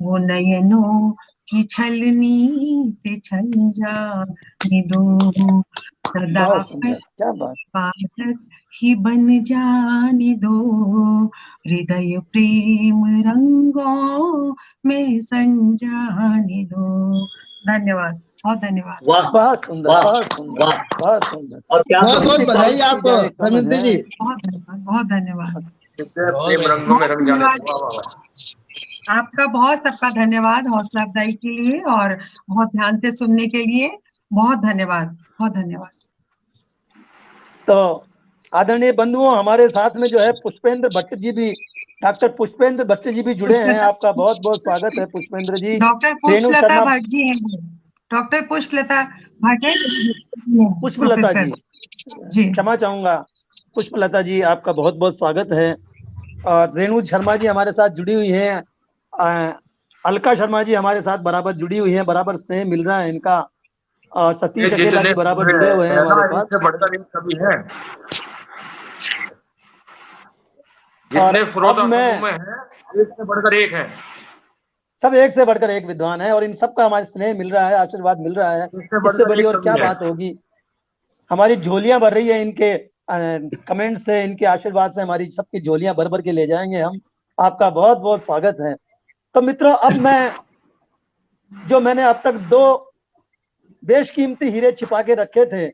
वो नयनों की छलनी से छन जाने दो, सदाकत क्या बात। इबादत ही बन जाने दो, हृदय प्रेम रंगों में सन जाने दो। धन्यवाद, बहुत धन्यवाद। वाह, बहुत सुंदर, वाह, बहुत सुंदर, वाह। बहुत सुंदर। और क्या बहुत बहुत बधाई आपको दमयंती जी। बहुत धन्यवाद, बहुत धन्यवाद। प्रेम रंगों में रंग जाने दो। वाह, वाह, वाह। आपका बहुत सबका धन्यवाद हौसला अफजाई के लिए और बहुत ध्यान से सुनने के लिए, बहुत धन्यवाद, बहुत धन्यवाद। तो आदरणीय बंधुओं, हमारे साथ में जो है पुष्पेंद्र भट्ट जी भी, डॉक्टर पुष्पेंद्र भट्ट जी भी जुड़े हैं। आपका बहुत बहुत स्वागत है पुष्पेंद्र जी। डॉक्टर पुष्पलता भट्ट जी हैं, डॉक्टर पुष्पलता भट्ट, पुष्पलता जी, क्षमा चाहूंगा पुष्पलता जी, आपका बहुत बहुत स्वागत है। और रेणु शर्मा जी हमारे साथ जुड़ी हुई हैं, अलका शर्मा जी हमारे साथ बराबर जुड़ी हुई हैं, बराबर स्नेह मिल रहा है इनका, और सतीश अकेला जी बराबर जुड़े हुए हैं हमारे पास। इससे बढ़कर एक कवि है, जितने श्रोता समूह में है, एक से बढ़कर एक है। सब एक से बढ़कर एक विद्वान है और इन सबका हमारे स्नेह मिल रहा है, आशीर्वाद मिल रहा है। इससे बड़ी और क्या बात होगी। हमारी झोलियां भर रही है इनके कमेंट से, इनके आशीर्वाद से हमारी सबकी झोलियां भर भर के ले जाएंगे हम। आपका बहुत बहुत स्वागत है। तो मित्रों, अब मैंने अब तक 2 बेशकीमती हीरे छिपा के रखे थे,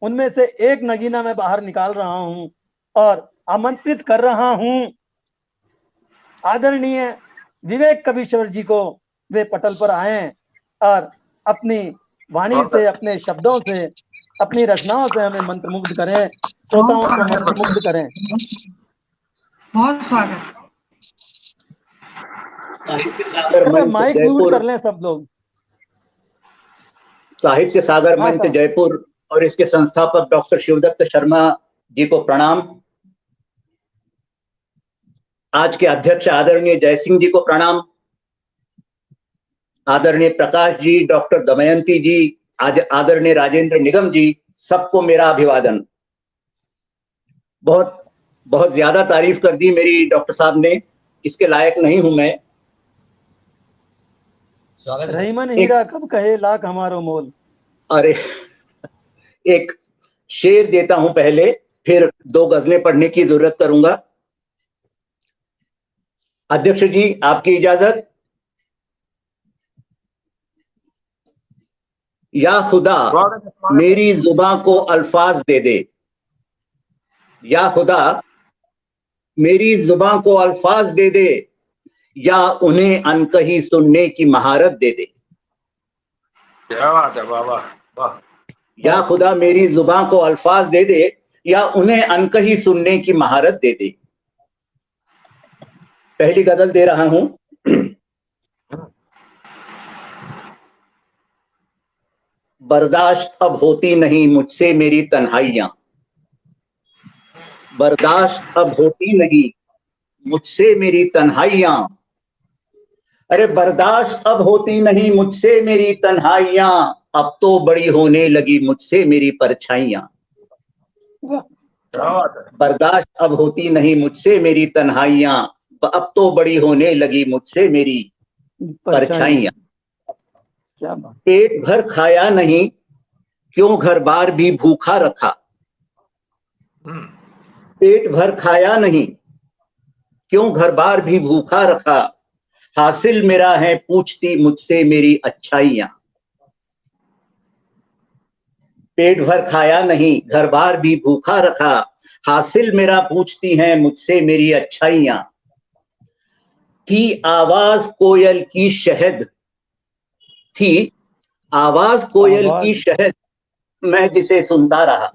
उनमें से एक नगीना मैं बाहर निकाल रहा हूं और आमंत्रित कर रहा हूं आदरणीय विवेक कबीश्वर जी को। वे पटल पर आए और अपनी वाणी से, अपने शब्दों से, अपनी रचनाओं से हमें मंत्रमुग्ध करें, श्रोताओं को मंत्रमुग्ध करें। बहुत स्वागत। साहित्य सागर मंच माइक म्यूट जयपुर, कर लें सब लोग। साहित्य सागर हाँ मंच सर। जयपुर और इसके संस्थापक डॉक्टर शिवदत्त शर्मा जी को प्रणाम। आज के अध्यक्ष आदरणीय जयसिंह जी को प्रणाम। आदरणीय प्रकाश जी, डॉक्टर दमयंती जी, आदरणीय राजेंद्र निगम जी, सबको मेरा अभिवादन। बहुत बहुत ज्यादा तारीफ कर दी मेरी डॉक्टर साहब ने, इसके लायक नहीं हूं मैं। स्वागत है। रहीमन हीरा कब कहे लाख हमारो मोल। अरे, एक शेर देता हूं पहले, फिर 2 गजलें पढ़ने की जरूरत करूंगा। अध्यक्ष जी, आपकी इजाजत। या खुदा मेरी जुबां को अल्फाज दे दे, या खुदा मेरी जुबां को अल्फाज दे दे, या उन्हें अनकही सुनने की महारत दे दे। क्या बात है, वाह वाह वाह। या खुदा मेरी जुबां को अल्फाज दे दे, या उन्हें अनकही सुनने की महारत दे दे। पहली गजल दे रहा हूं। बर्दाश्त अब होती नहीं मुझसे मेरी तन्हाइयां, बर्दाश्त अब होती नहीं मुझसे मेरी तन्हाइयां। अरे बर्दाश्त अब होती नहीं मुझसे मेरी तन्हाइयां, अब तो बड़ी होने लगी मुझसे मेरी परछाइयां। बर्दाश्त अब होती नहीं मुझसे मेरी तन्हाइयां, अब तो बड़ी होने लगी मुझसे मेरी परछाइयां। क्या बात। पेट भर खाया नहीं क्यों घर बार भी भूखा रखा, पेट भर खाया नहीं क्यों घर बार भी भूखा रखा, हासिल मेरा है पूछती मुझसे मेरी अच्छाइयां। पेट भर खाया नहीं घर बार भी भूखा रखा, हासिल मेरा पूछती हैं मुझसे मेरी अच्छाइयां। थी आवाज कोयल की शहद, थी आवाज कोयल की शहद, मैं जिसे सुनता रहा।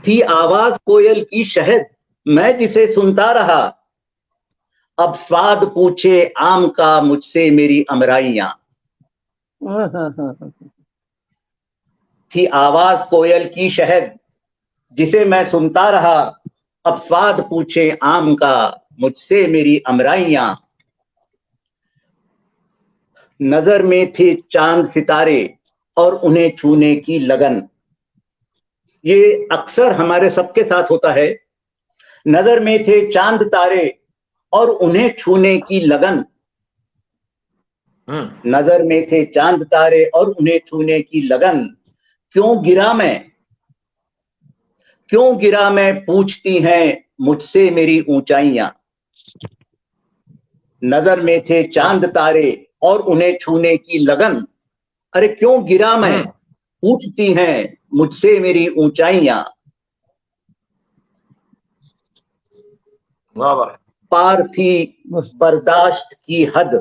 थी आवाज कोयल की शहद, मैं जिसे सुनता रहा, अब स्वाद पूछे आम का मुझसे मेरी अमराइयां। थी आवाज कोयल की शहद जिसे मैं सुनता रहा, अब स्वाद पूछे आम का मुझसे मेरी अमराइयां। नजर में थे चांद सितारे और उन्हें छूने की लगन, ये अक्सर हमारे सबके साथ होता है। नजर में थे चांद तारे और उन्हें छूने की लगन, नजर में थे चांद तारे और उन्हें छूने की लगन, क्यों गिरा मैं पूछती हैं मुझसे मेरी ऊंचाइयां। नजर में थे चांद तारे और उन्हें छूने की लगन, अरे क्यों गिरा मैं पूछती हैं मुझसे मेरी ऊंचाइयां। वाह वाह। पार थी बर्दाश्त की हद,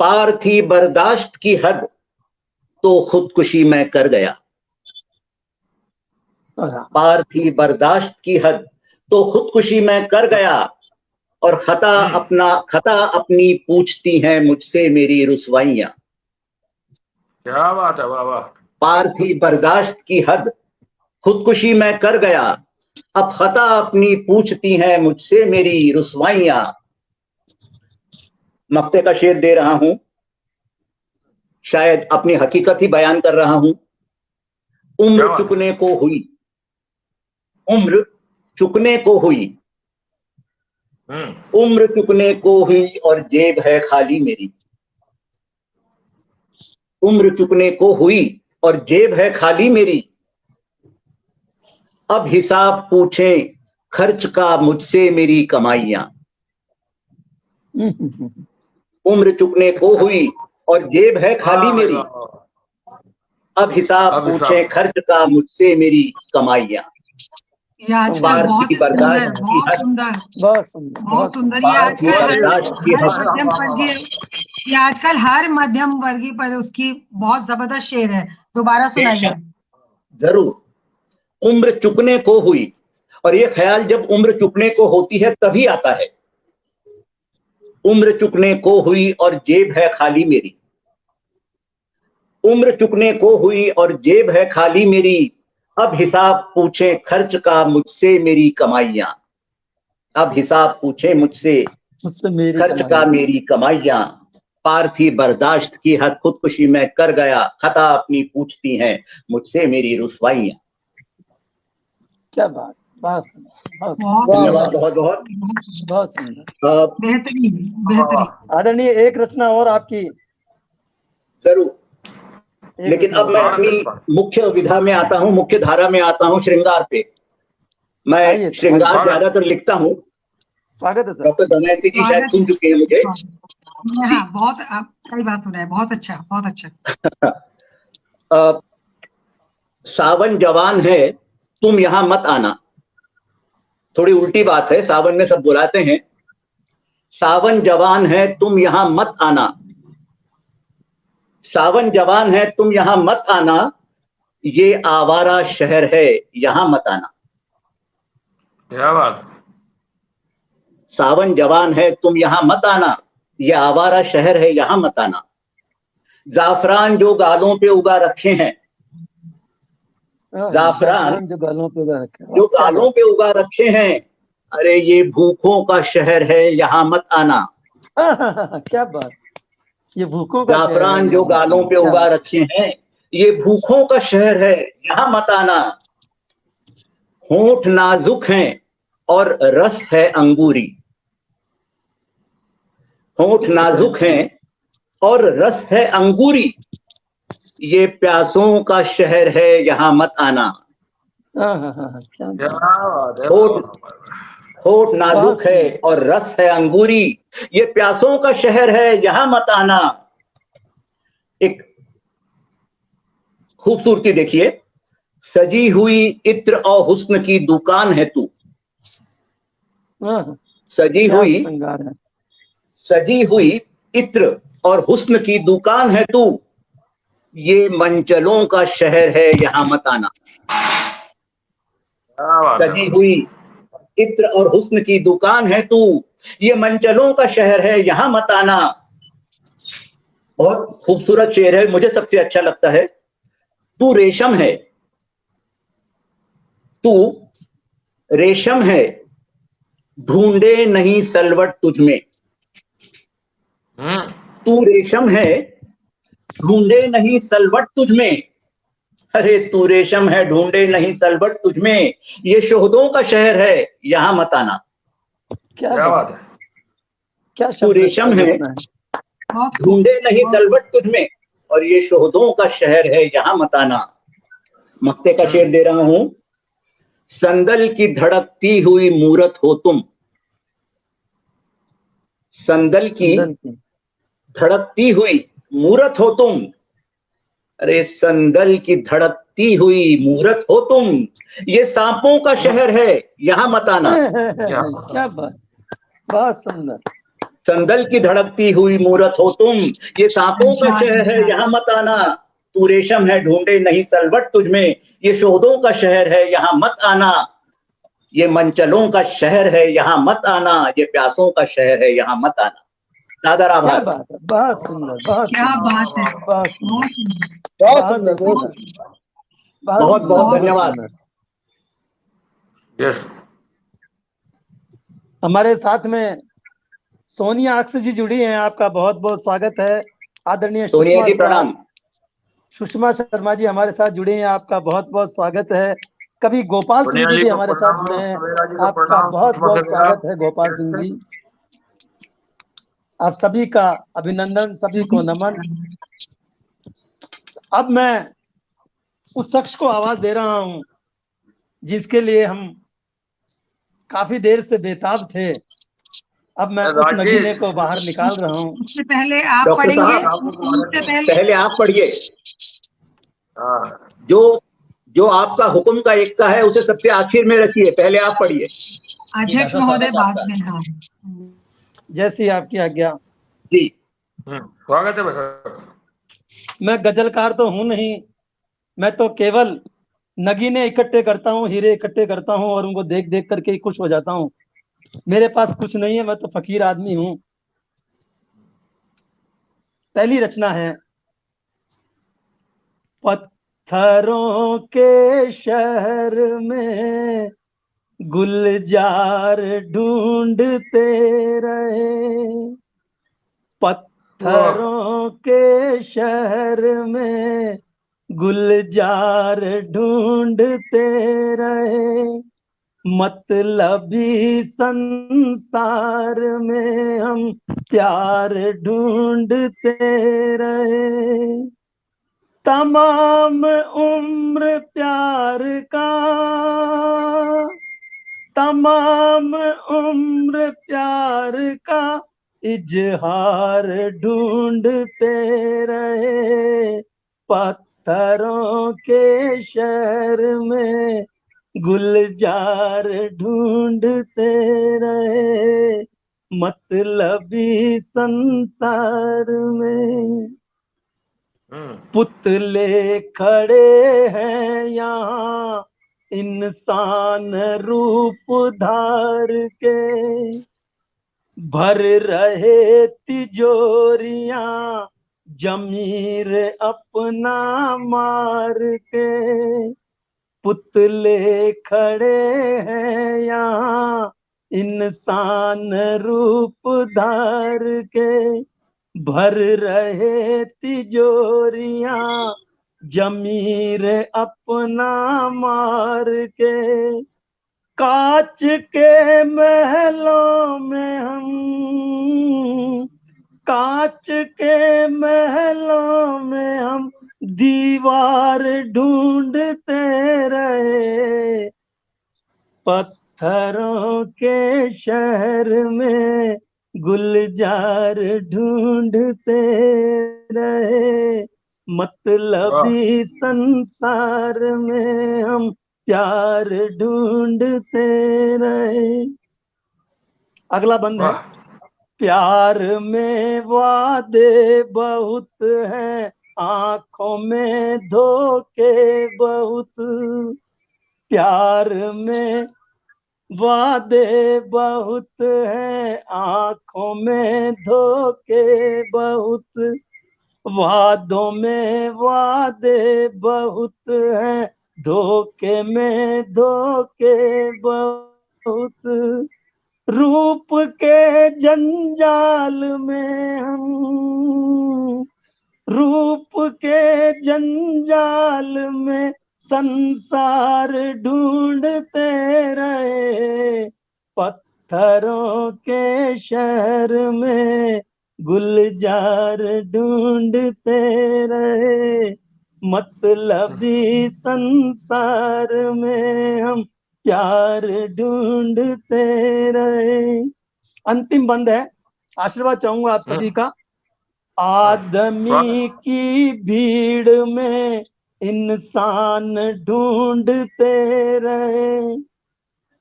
पार थी बर्दाश्त की हद, तो खुदकुशी मैं कर गया। पार थी बर्दाश्त की हद तो खुदकुशी मैं कर गया, और खता अपनी पूछती हैं मुझसे मेरी रुसवाइयां। क्या बात है, वाह वाह। पार थी बर्दाश्त की हद, खुदकुशी मैं कर गया, अब खता अपनी पूछती हैं मुझसे मेरी रुसवाइयां। मक्ते का शेर दे रहा हूं, शायद अपनी हकीकत ही बयान कर रहा हूं। उम्र चुकने को हुई, उम्र चुकने को हुई, उम्र चुकने को हुई और जेब है खाली मेरी। उम्र चुकने को हुई और जेब है खाली मेरी। अब हिसाब पूछें खर्च का मुझसे मेरी कमाइयां। उम्र चुकने को हुई और जेब है खाली मेरी। अब हिसाब पूछें खर्च का मुझसे मेरी कमाइयां। ये आजकल बहुत सुंदर, बहुत सुंदर, बहुत सुंदर। ये आजकल हर मध्यम वर्गीय पर उसकी बहुत जबरदस्त शेर है। दोबारा सुनाइए। जरूर। उम्र चुकने को हुई, और ये ख्याल जब उम्र चुकने को होती है तभी आता है। उम्र चुकने को हुई और जेब है खाली मेरी। उम्र चुकने को हुई और जेब है खाली मेरी। अब हिसाब पूछे खर्च का मुझसे मेरी कमाइयां। अब हिसाब पूछे मुझसे खर्च का मेरी कमाइयां। पार्थी बर्दाश्त की हद खुदकुशी मैं कर गया। खता अपनी पूछती हैं मुझसे मेरी रुसवाइयां। क्या बात, धन्यवाद, बहुत बहुत बहुत सुंदर, बेहतरीन, बेहतरीन। आदरणीय, एक रचना और आपकी। जरूर। लेकिन अब मैं अपनी मुख्य विधा में आता हूँ, मुख्य धारा में आता हूँ, श्रृंगार पे। मैं श्रृंगार ज्यादातर लिखता हूँ। स्वागत है सर। डॉक्टर दमयंती जी शायद सुन चुके हैं मुझे। हाँ, बहुत सही बात सुना है। बहुत अच्छा, बहुत अच्छा। सावन जवान है तुम यहां मत आना। थोड़ी उल्टी बात है, सावन में सब बुलाते हैं। सावन जवान है तुम यहां मत आना। सावन जवान है तुम यहां मत आना। ये आवारा शहर है यहां मत आना। क्या बात। सावन जवान है तुम यहां मत आना। ये आवारा शहर है यहां मत आना। जाफरान जो गालों पे उगा रखे हैं। जाफरान जो गालों पे उगा रखे हैं, जो गालों पे उगा रखे हैं। अरे ये भूखों का शहर है यहां मत आना। क्या बात, ये भूखों का जाफरान जो गालों पे उगा रखे हैं। ये भूखों का शहर है यहां मत आना। होंठ नाजुक हैं और रस है अंगूरी। होंठ नाजुक हैं और रस है अंगूरी। ये प्यासों का शहर है यहां मत आना। होठ नाजुक है और रस है अंगूरी। ये प्यासों का शहर है यहां मत आना। एक खूबसूरती देखिए। सजी हुई इत्र और हुस्न की दुकान है तू। सजी हुई इत्र और हुस्न की दुकान है तू। ये मंचलों का शहर है यहां मत आना। सजी हुई इत्र और हुस्न की दुकान है तू। ये मंचलों का शहर है यहां मत आना। बहुत खूबसूरत शेर है, मुझे सबसे अच्छा लगता है। तू रेशम है, तू रेशम है, ढूंढे नहीं सलवट तुझमें। तू रेशम है, ढूंढे नहीं सलवट तुझमें। अरे तू रेशम है, ढूंढे नहीं सलवट तुझमें। ये शोहदों का शहर है यहां मत आना। क्या बात है। क्या तू रेशम है, ढूंढे नहीं सलवट तुझमें, और ये शोहदों का शहर है यहां मत आना। मक्ते का शेर दे रहा हूं। संदल की धड़कती हुई मूरत हो तुम। संदल की धड़कती हुई मूरत हो तुम। अरे संदल की धड़कती हुई मूरत हो तुम। ये सांपों का शहर है यहां मत आना। क्या बात, बहुत सुंदर। संदल की धड़कती हुई मूरत हो तुम। ये सांपों का शहर है यहां मत आना। तू रेशम है, ढूंढे नहीं सलवट तुझमें। ये शोधों का शहर है यहां मत आना। ये मंचलों का शहर है यहां मत आना। ये प्यासों का शहर है यहां मत आना। सादर आभार। बहुत सुंदर, बहुत क्या बात है, बहुत बहुत बहुत धन्यवाद। हमारे साथ में सोनिया अक्स जी जुड़ी हैं, आपका बहुत बहुत स्वागत है। आदरणीय सोनिया जी प्रणाम। सुषमा शर्मा जी हमारे साथ जुड़े हैं, आपका बहुत बहुत स्वागत है। कवि गोपाल सिंह जी पुण्याली भी को हमारे प्रणाम, साथ में सवेरा जी को आपका प्रणाम, बहुत सुषमा बहुत गंगा। स्वागत है गोपाल सिंह जी। आप सभी का अभिनंदन, सभी को नमन। अब मैं उस शख्स को आवाज दे रहा हूं जिसके लिए हम काफी देर से बेताब थे। अब मैं उस नगीने को बाहर निकाल रहा हूं। उससे पहले आप डॉक्टर पढ़ेंगे, साहब, उससे पहले पहले आप पढ़िए। हाँ, जो आपका हुक्म का एक का है उसे सबसे आखिर में रखिए, पहले आप पढ़िए। अध्यक्ष महोदय बाद में। हाँ, जैसी आपकी आज्ञा। जी। स्वागत है बस। मैं गजलकार तो हूं नहीं, मैं तो केवल नगीने इकट्ठे करता हूँ, हीरे इकट्ठे करता हूँ और उनको देख देख करके ही खुश हो जाता हूँ। मेरे पास कुछ नहीं है, मैं तो फकीर आदमी हूँ। पहली रचना है, पत्थरों के शहर में गुलजार ढूंढते रहे, पत्थरों के शहर में गुलजार ढूंढते रहे, मतलबी संसार में हम प्यार ढूंढते रहे, तमाम उम्र प्यार का, तमाम उम्र प्यार का इजहार ढूंढते रहे, पत्थरों के शहर में गुलजार ढूंढते रहे, मतलबी संसार में। पुतले खड़े हैं यहाँ इंसान रूप धार के, भर रहे तिजोरियां जमीर अपना मार के, पुतले खड़े हैं यहाँ इंसान रूप धार के, भर रहे तिजोरियां जमीर अपना मार के, कांच के महलों में हम, कांच के महलों में हम दीवार ढूंढते रहे, पत्थरों के शहर में गुलजार ढूंढते रहे, मतलबी संसार में हम प्यार ढूंढते रहे। अगला बंद है, प्यार में वादे बहुत हैं, आंखों में धोखे बहुत, प्यार में वादे बहुत हैं, आंखों में धोखे बहुत, वादों में वादे बहुत हैं, धोखे में धोखे बहुत, रूप के जंजाल में हम, रूप के जंजाल में संसार ढूंढते रहे, पत्थरों के शहर में गुलजार ढूंढते रहे, मतलबी संसार में हम प्यार ढूंढते रहे। अंतिम बंद है, आशीर्वाद चाहूंगा आप सभी का। आदमी की भीड़ में इंसान ढूंढते रहे,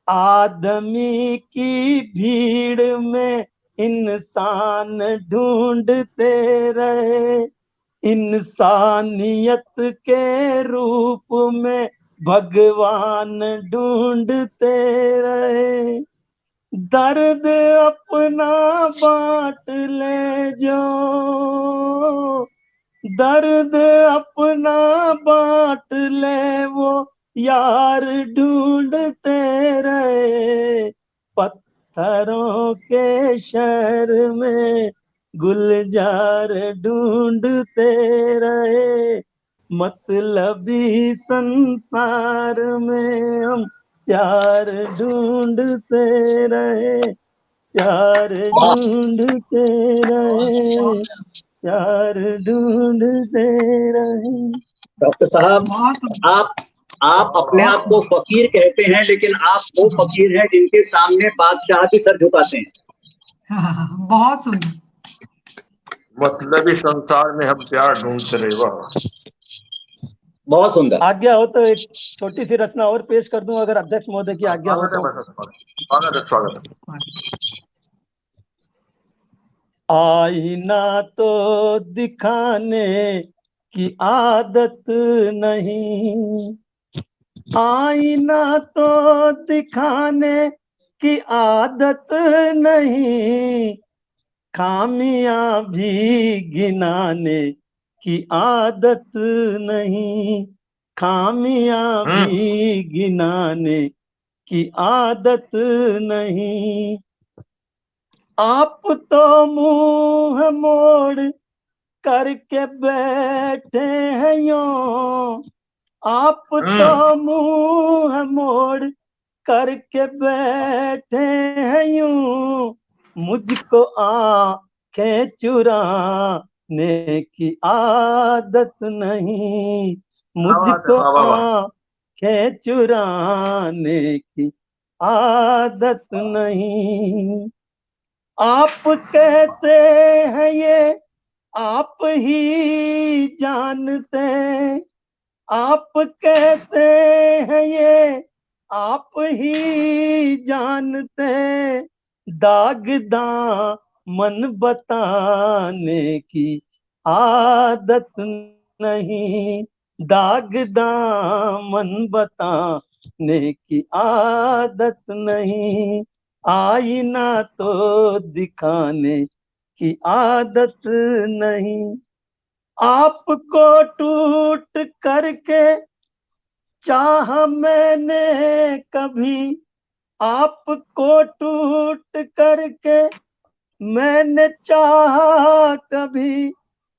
आदमी की भीड़ में इंसान ढूंढते रहे, इंसानियत के रूप में भगवान ढूंढते रहे, दर्द अपना बांट ले जो, दर्द अपना बांट ले वो यार ढूंढते रहे, पत्थरों के शहर में गुलजार ढूंढते रहे, मतलबी संसार में हम प्यार ढूंढते रहे, प्यार ढूंढते रहे, प्यार ढूंढते रहे। डॉक्टर साहब, आप अपने आप को फकीर कहते हैं, लेकिन आप वो फकीर हैं जिनके सामने बादशाह भी सर झुकाते हैं। बहुत सुंदर। मतलबी संसार में हम प्यार ढूंढते रहे। वाह, बहुत सुंदर। आज्ञा हो तो एक छोटी सी रचना और पेश कर दूं, अगर अध्यक्ष महोदय की आज्ञा हो तो। स्वागत। आईना तो दिखाने की आदत नहीं, आईना तो दिखाने की आदत नहीं, खामियां भी गिनाने की आदत नहीं, खामियां भी गिनाने की आदत नहीं। आप तो मुंह मोड़ करके बैठे हैं यूं, आप तो मुंह मोड़ करके बैठे हैं यूं, मुझको आंखें चुराने की आदत नहीं, मुझको आंखें चुराने की आदत नहीं। आप कैसे हैं ये आप ही जानते, आप कैसे हैं ये आप ही जानते, दाग दामन बताने की आदत नहीं, दाग दामन बताने की आदत नहीं, आईना तो दिखाने की आदत नहीं। आपको टूट करके चाह मैंने कभी, आपको टूट करके मैंने चाहा कभी,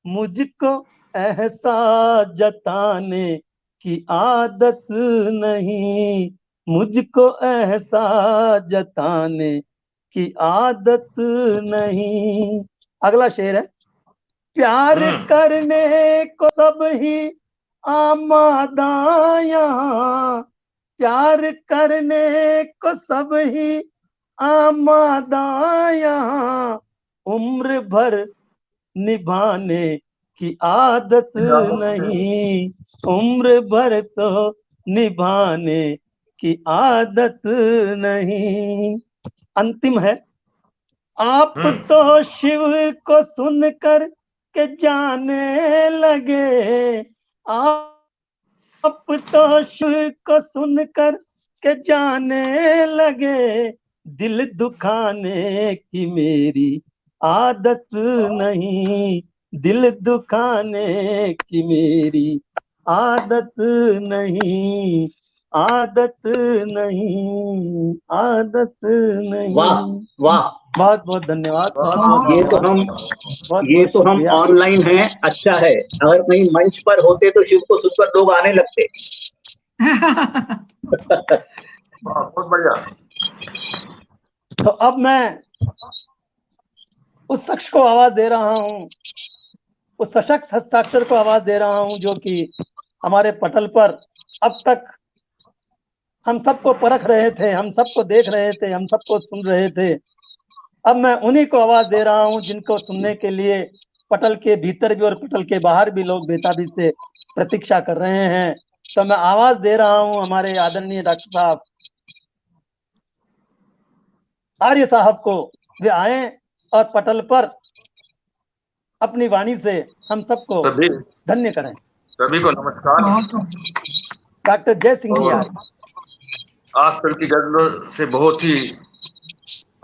मुझको एहसास जताने की आदत नहीं, मुझको एहसास जताने की आदत नहीं। अगला शेर है, प्यार करने को सब ही आमादा यहाँ, प्यार करने को सब ही आमादा यहाँ, उम्र भर निभाने की आदत नहीं, उम्र भर तो निभाने की आदत नहीं। अंतिम है, आप तो शिव को सुनकर के जाने लगे, आप तो शिव को सुनकर के जाने लगे, दिल दुखाने की मेरी आदत नहीं, दिल दुखाने की मेरी आदत नहीं, आदत नहीं, आदत नहीं। वाह वाह, बहुत बहुत धन्यवाद। ये तो हम ऑनलाइन हैं, अच्छा है। अगर कहीं मंच पर होते तो शिव को सुनकर लोग आने लगते। बहुत बढ़िया। तो अब मैं उस शख्स को आवाज दे रहा हूँ, उस सशक्त हस्ताक्षर को आवाज दे रहा हूँ जो कि हमारे पटल पर अब तक हम सबको परख रहे थे, हम सबको देख रहे थे, हम सबको सुन रहे थे। अब मैं उन्हीं को आवाज दे रहा हूँ जिनको सुनने के लिए पटल के भीतर भी और पटल के बाहर भी लोग बेताबी से प्रतीक्षा कर रहे हैं। तो मैं आवाज दे रहा हूँ हमारे आदरणीय डॉक्टर साहब आर्य साहब को, वे आए और पटल पर अपनी वाणी से हम सबको धन्य करें। सभी को नमस्कार। डॉक्टर जय सिंह जी आर्य। आजकल की गजलों से बहुत ही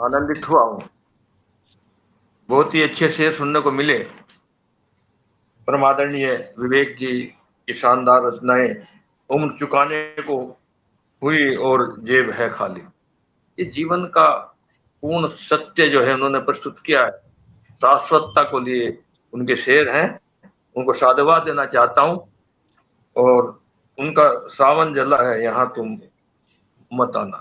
आनंदित हुआ हूँ, बहुत ही अच्छे से सुनने को मिले। परमादरणीय विवेक जी की शानदार रचनाएं, उम्र चुकाने को हुई और जेब है खाली, ये जीवन का पूर्ण सत्य जो है उन्होंने प्रस्तुत किया है। शाश्वतता को लिए उनके शेर हैं, उनको साधुवाद देना चाहता हूँ। और उनका सावन जला है यहाँ तुम मत आना।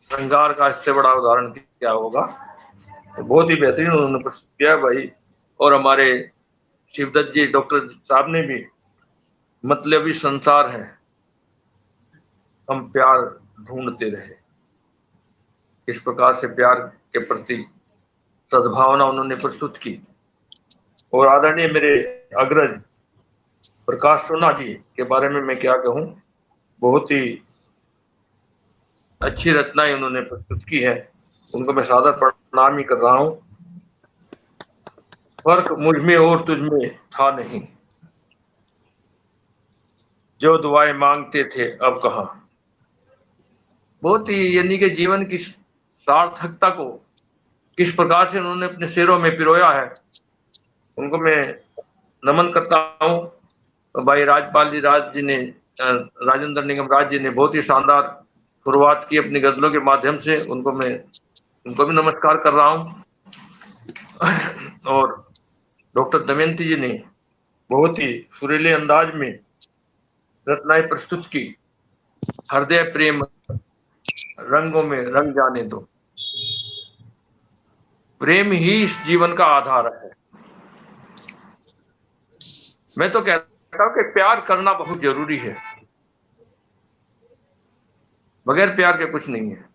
श्रृंगार का इससे बड़ा उदाहरण क्या होगा। तो बहुत ही बेहतरीन उन्होंने प्रस्तुत किया भाई। और हमारे शिवदत्त जी डॉक्टर साहब ने भी मतलबी संसार है, हम प्यार ढूंढते रहे, इस प्रकार से प्यार के प्रति सद्भावना उन्होंने प्रस्तुत की। और आदरणीय मेरे अग्रज प्रकाश सोना जी के बारे में मैं क्या कहूं, बहुत ही अच्छी रचनाएं उन्होंने प्रस्तुत की है, उनको मैं सादर प्रणाम ही कर रहा हूं। फर्क मुझ में और तुझ में था नहीं, जो दुआएं मांगते थे अब कहां। बहुत ही यानी कि जीवन की सार्थकता को किस प्रकार से उन्होंने अपने शेरों में पिरोया है, उनको मैं नमन करता हूं। भाई राजपाल जी राज जी ने, राजेंद्र निगम राज जी ने बहुत ही शानदार शुरुआत की अपनी गजलों के माध्यम से, उनको भी नमस्कार कर रहा हूं। और डॉक्टर दमयंती जी ने बहुत ही सुरीले अंदाज में रचनाएं प्रस्तुत की। हृदय प्रेम रंगों में रंग जाने दो, प्रेम ही इस जीवन का आधार है। मैं तो कहता हूं कि प्यार करना बहुत जरूरी है, बगैर प्यार के कुछ नहीं है।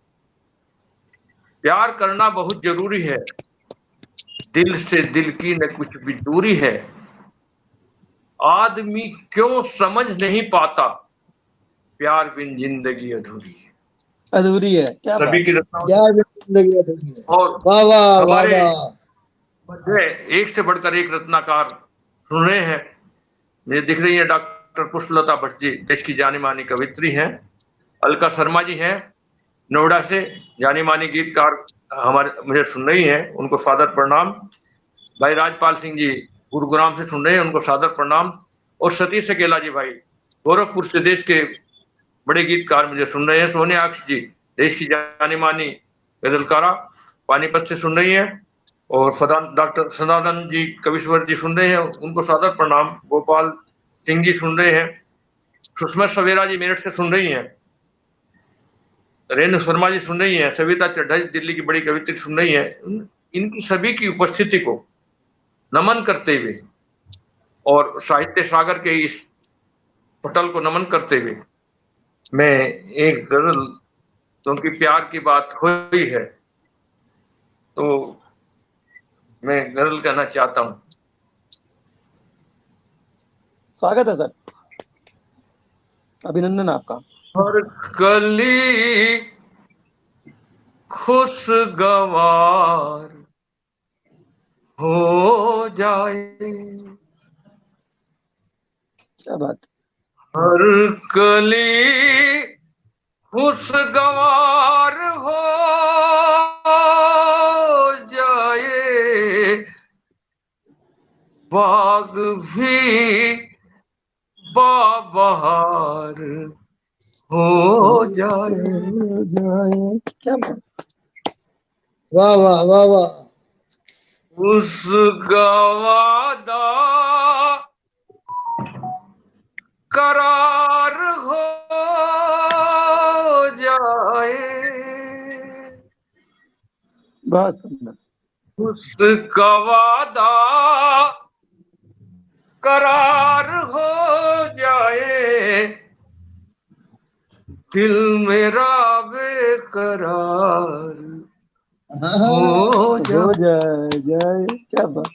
प्यार करना बहुत जरूरी है, दिल से दिल की न कुछ भी दूरी है, आदमी क्यों समझ नहीं पाता, प्यार बिन जिंदगी अधूरी है। अधूरी है, क्या सभी की जिंदगी और वाह वाह हमारे वाह। एक से बढ़कर एक रत्नाकार सुन रहे हैं। मुझे दिख रही है डॉक्टर पुष्पलता भट्ट जी, देश की जानी मानी कवित्री हैं। अलका शर्मा जी हैं नोएडा से, जानी मानी गीतकार हमारे मुझे सुन रही हैं, उनको सादर प्रणाम। भाई राजपाल सिंह जी गुरुग्राम से सुन रहे हैं, उनको सादर प्रणाम। और सतीश अकेला जी भाई गोरखपुर से, देश के बड़े गीतकार मुझे सुन रहे हैं। सोनियाक्ष जी देश की जानी मानी गजलकारा पानीपत से सुन रही हैं। और डॉक्टर सदानंद जी कविश्वर जी सुन रहे हैं, उनको सादर प्रणाम। गोपाल सिंह जी सुन रहे हैं। सुषमा सवेरा जी मेरठ से सुन रही हैं। रेणु शर्मा जी सुन रही हैं। सविता चड्ढा जी दिल्ली की बड़ी कवित्री सुन रही हैं। इनकी सभी की उपस्थिति को नमन करते हुए और साहित्य सागर के इस पटल को नमन करते हुए मैं एक गजल, क्योंकि प्यार की बात हुई है तो मैं गजल कहना चाहता हूं। स्वागत है सर, अभिनंदन आपका। हर कली खुशगवार हो जाए, क्या बात। हर कली खुशगवार हो जाए, बाग भी बाबहार हो जाए। क्या बात। वाह वाह वाह वाह। उसका वादा करार हो जाए, बहुत सुंदर। उसका वादा करार हो जाए, दिल मेरा बेकरार हो जाए। जय, क्या बात।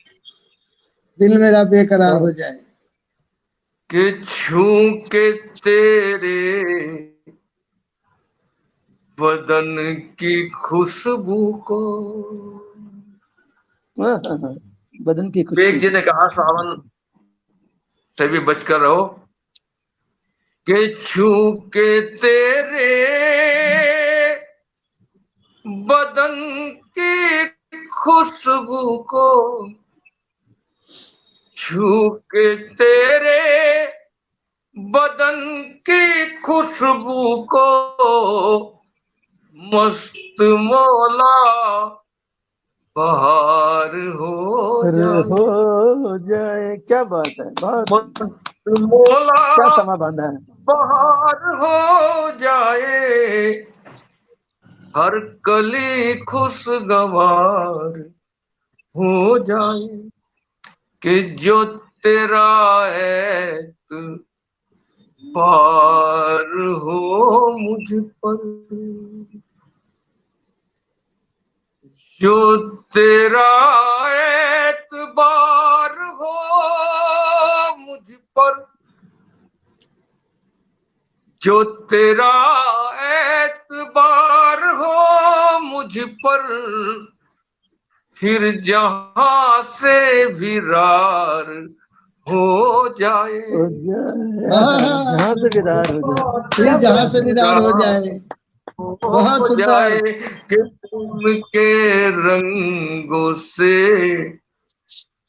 दिल मेरा बेकरार हो जाए कि छू के तेरे बदन की खुशबू को। बदन की खुशबू। विवेक जी ने कहा सावन से भी बचकर रहो, कि छू के तेरे बदन की खुशबू को, छू के तेरे बदन की खुशबू को, मस्त मौला बहार हो जाए। क्या बात है। बहुत मस्त मौला क्या समा बांधा है। बहार हो जाए, हर कली खुशगवार हो जाए, कि जो तेरा पार हो मुझ पर, जो तेरा एतबार हो मुझ पर, जो तेरा एतबार हो मुझ पर, फिर जहां से विरार हो जाए, जहाँ से विदार हो जाए, फिर जहाँ से विदार हो जाए। बहुत हो सुंदर। जाए कि तुम के रंगों से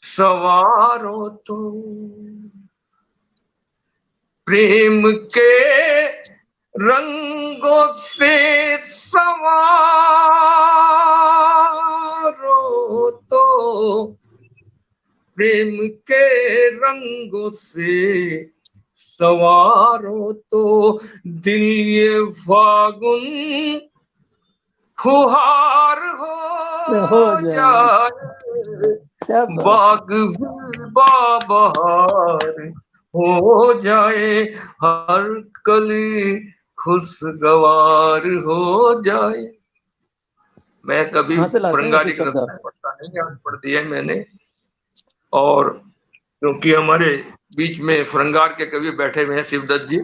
सवारो तो, प्रेम के रंगों से सवारो तो, प्रेम के रंगों से सवारो तो, दिल ये फागुन फुहार हो जाए, बाग बहार हो जाए, हर कली खुशगवार हो जाए। मैं कभी श्रृंगारी की रचना पढ़ता नहीं, आज पढ़ दिया है मैंने। और क्योंकि हमारे बीच में श्रृंगार के कवि बैठे हुए हैं शिवदत्त जी,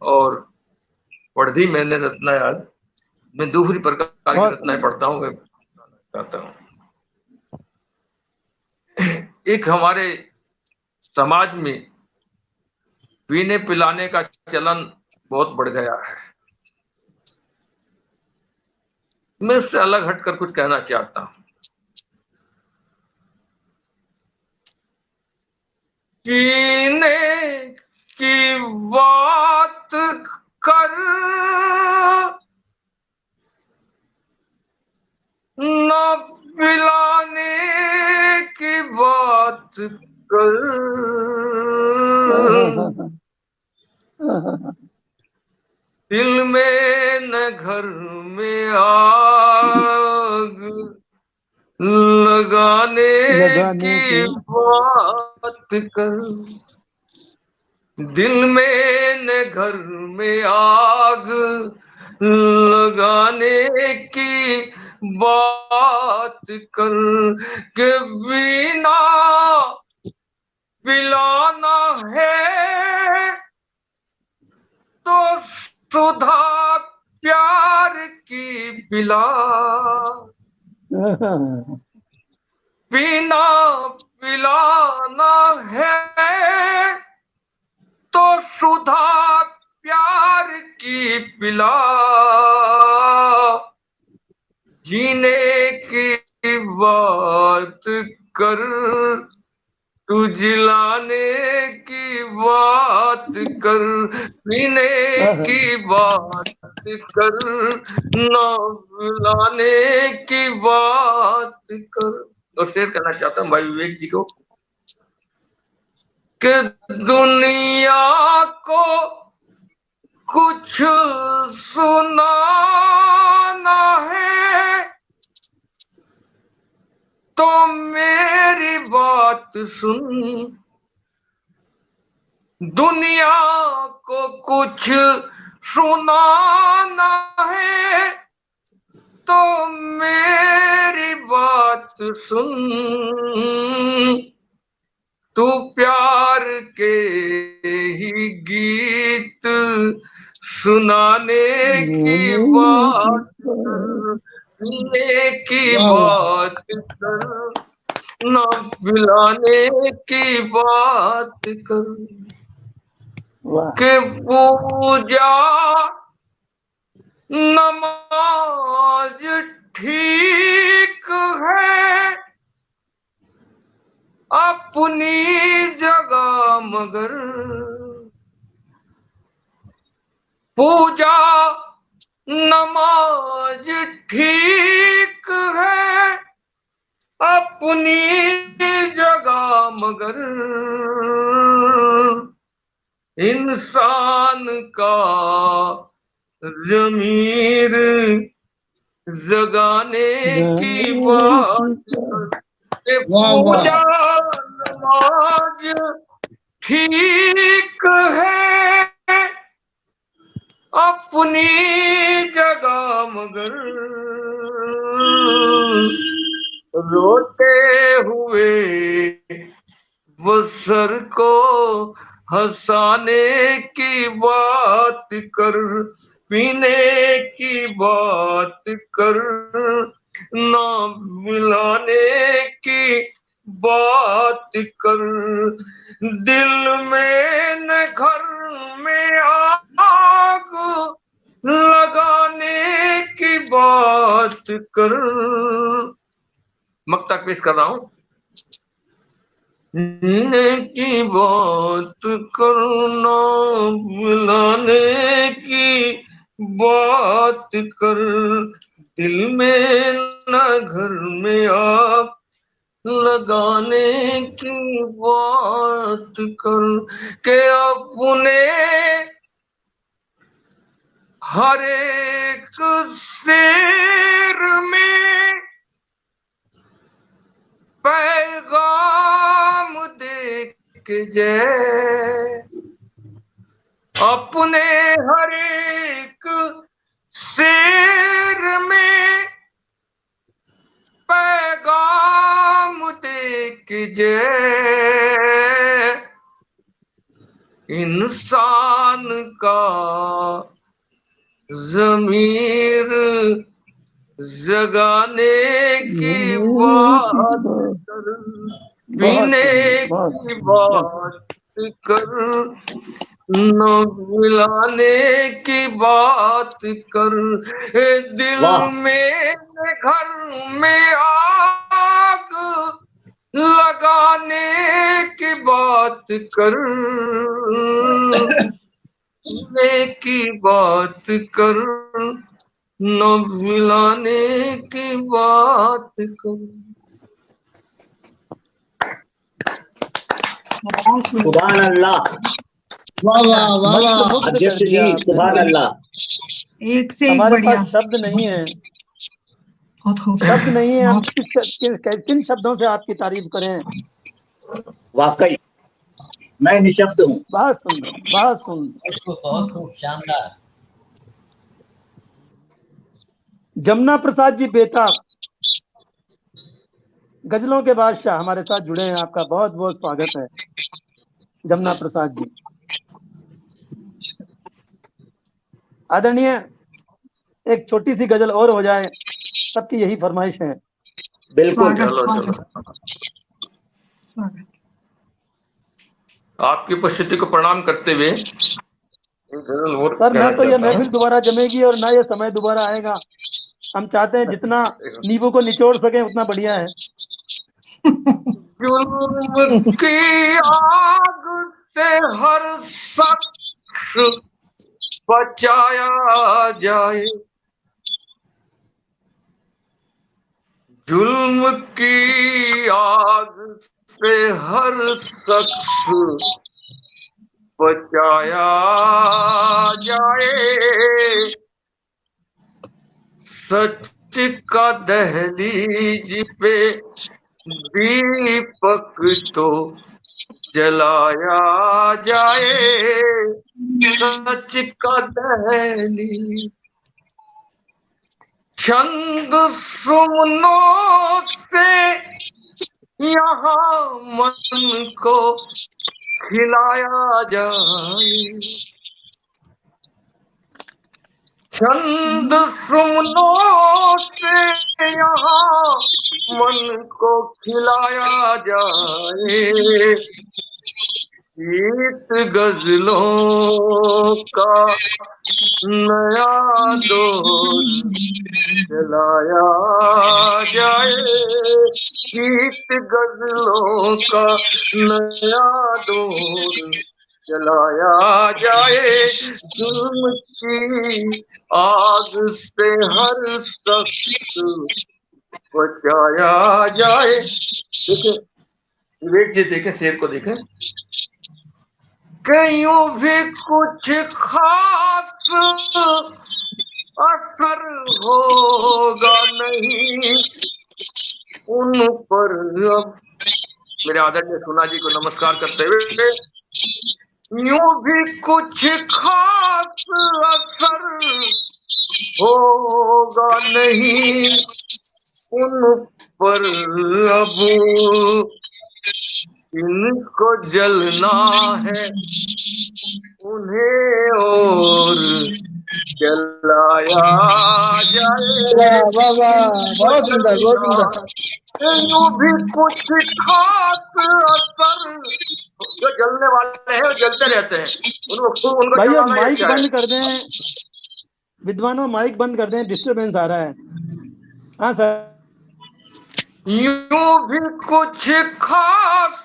और पढ़ दी मैंने रचना आज। मैं दूसरी प्रकार की रचनाएं पढ़ता हूँ, मैं चाहता हूँ। एक हमारे समाज में पीने पिलाने का चलन बहुत बढ़ गया है। मैं उससे अलग हटकर कुछ कहना चाहता हूँ। पीने की बात कर न पिलाने की बात कर, दिल में न घर में आग लगाने की बात कर, दिल में न घर में आग लगाने की बात कर, के बिना पिलाना है तो सुधा प्यार की पिला, बिना पिलाना है तो सुधा प्यार की पिला, जीने की बात कर तू जिलाने की बात कर, पीने की बात कर न बुलाने की बात कर। और शेर करना चाहता हूँ भाई विवेक जी को, कि दुनिया को कुछ सुनाना है तो मेरी बात सुन, दुनिया को कुछ सुनाना है तो मेरी बात सुन, तू प्यार के ही गीत सुनाने की बात कर, पीने की बात कर न पिलाने की बात कर, के पूजा नमाज ठीक है अपनी जगह, मगर पूजा नमाज ठीक है अपनी जगह, मगर इंसान का ज़मीर जगाने की बात के वाह वाह पूजा नमाज ठीक है अपनी जगह, मगर रोते हुए वो सर को हंसाने की बात कर, पीने की बात कर, ना मिलाने की बात कर, दिल में न घर में आग लगाने की बात कर। मक्ता पेश कर रहा हूं। जीने की बात करना, मिलाने की बात कर, दिल में न घर में आप लगाने की बात कर, के अपने हर एक शेर में पैगाम दे के जय, अपने हर एक शेर में पैगाम दे के जय, इंसान का ज़मीर जगाने की बात कर, पीने की बात कर, न मिलाने की बात कर, दिल में घर में आग लगाने की बात कर, पीने की बात कर, न मिलाने की बात कर। सुभान अल्लाह। वाह वाह वाह मन को वाह मुग्ध कर अध्यक्ष दिया जी आपने। सुभान अल्लाह। एक से एक हमारे बढ़िया, पास शब्द नहीं है, बहुत खूबसूरत, शब्द नहीं है, हम बहुत किन शब्दों से आपकी तारीफ करें। वाकई मैं निशब्द हूँ। बहुत सुंदर, बहुत सुंदर। बहुत खूब, शानदार। जमुना प्रसाद जी बेताब, गजलों के बादशाह हमारे साथ जुड़े हैं। आपका बहुत बहुत स्वागत है जमुना प्रसाद जी। आदरणीय, एक छोटी सी गजल और हो जाए, सबकी यही फरमाइश है। बिल्कुल। स्वागत। आपकी उपस्थिति को प्रणाम करते हुए सर, ना तो ये महफिल दोबारा जमेगी और ना ये समय दोबारा आएगा। हम चाहते हैं जितना नींबू को निचोड़ सके उतना बढ़िया है। जुल्म की आग से हर शख्स बचाया जाए, जुल्म की आग से हर शख्स बचाया जाए, सच का दहलीज पे दीपक तो जलाया जाए, सच का दहलीज छंद सुमनों से यहाँ मन को खिलाया जाए, छंद सुमनों से यहाँ मन को खिलाया जाए, गीत गजलों का नया दौर चलाया जाए, गीत गजलों का नया दौर चलाया जाए, जुल्म की आग से हर शख्स बचाया जाए। देखिए विवेक जी, देखें शेर को देखें, कहीं भी कुछ खास असर होगा नहीं उन पर अब। मेरे आदरणीय सोना जी को नमस्कार करते हुए, यूं भी कुछ खास असर होगा नहीं उन पर अब, इनको जलना है उन्हें और जलाया जाए। वाह वाह वाह, बहुत सुंदर, बहुत सुंदर। यूं भी कुछ खास असर, जो जलने वाले हैं वो जलते रहते हैं, उनको भाई अब जलाना ही माइक अच्छा है। बंद कर दें, विद्वानों माइक बंद कर दें, डिस्टरबेंस आ रहा है। हाँ सर। यूं भी कुछ खास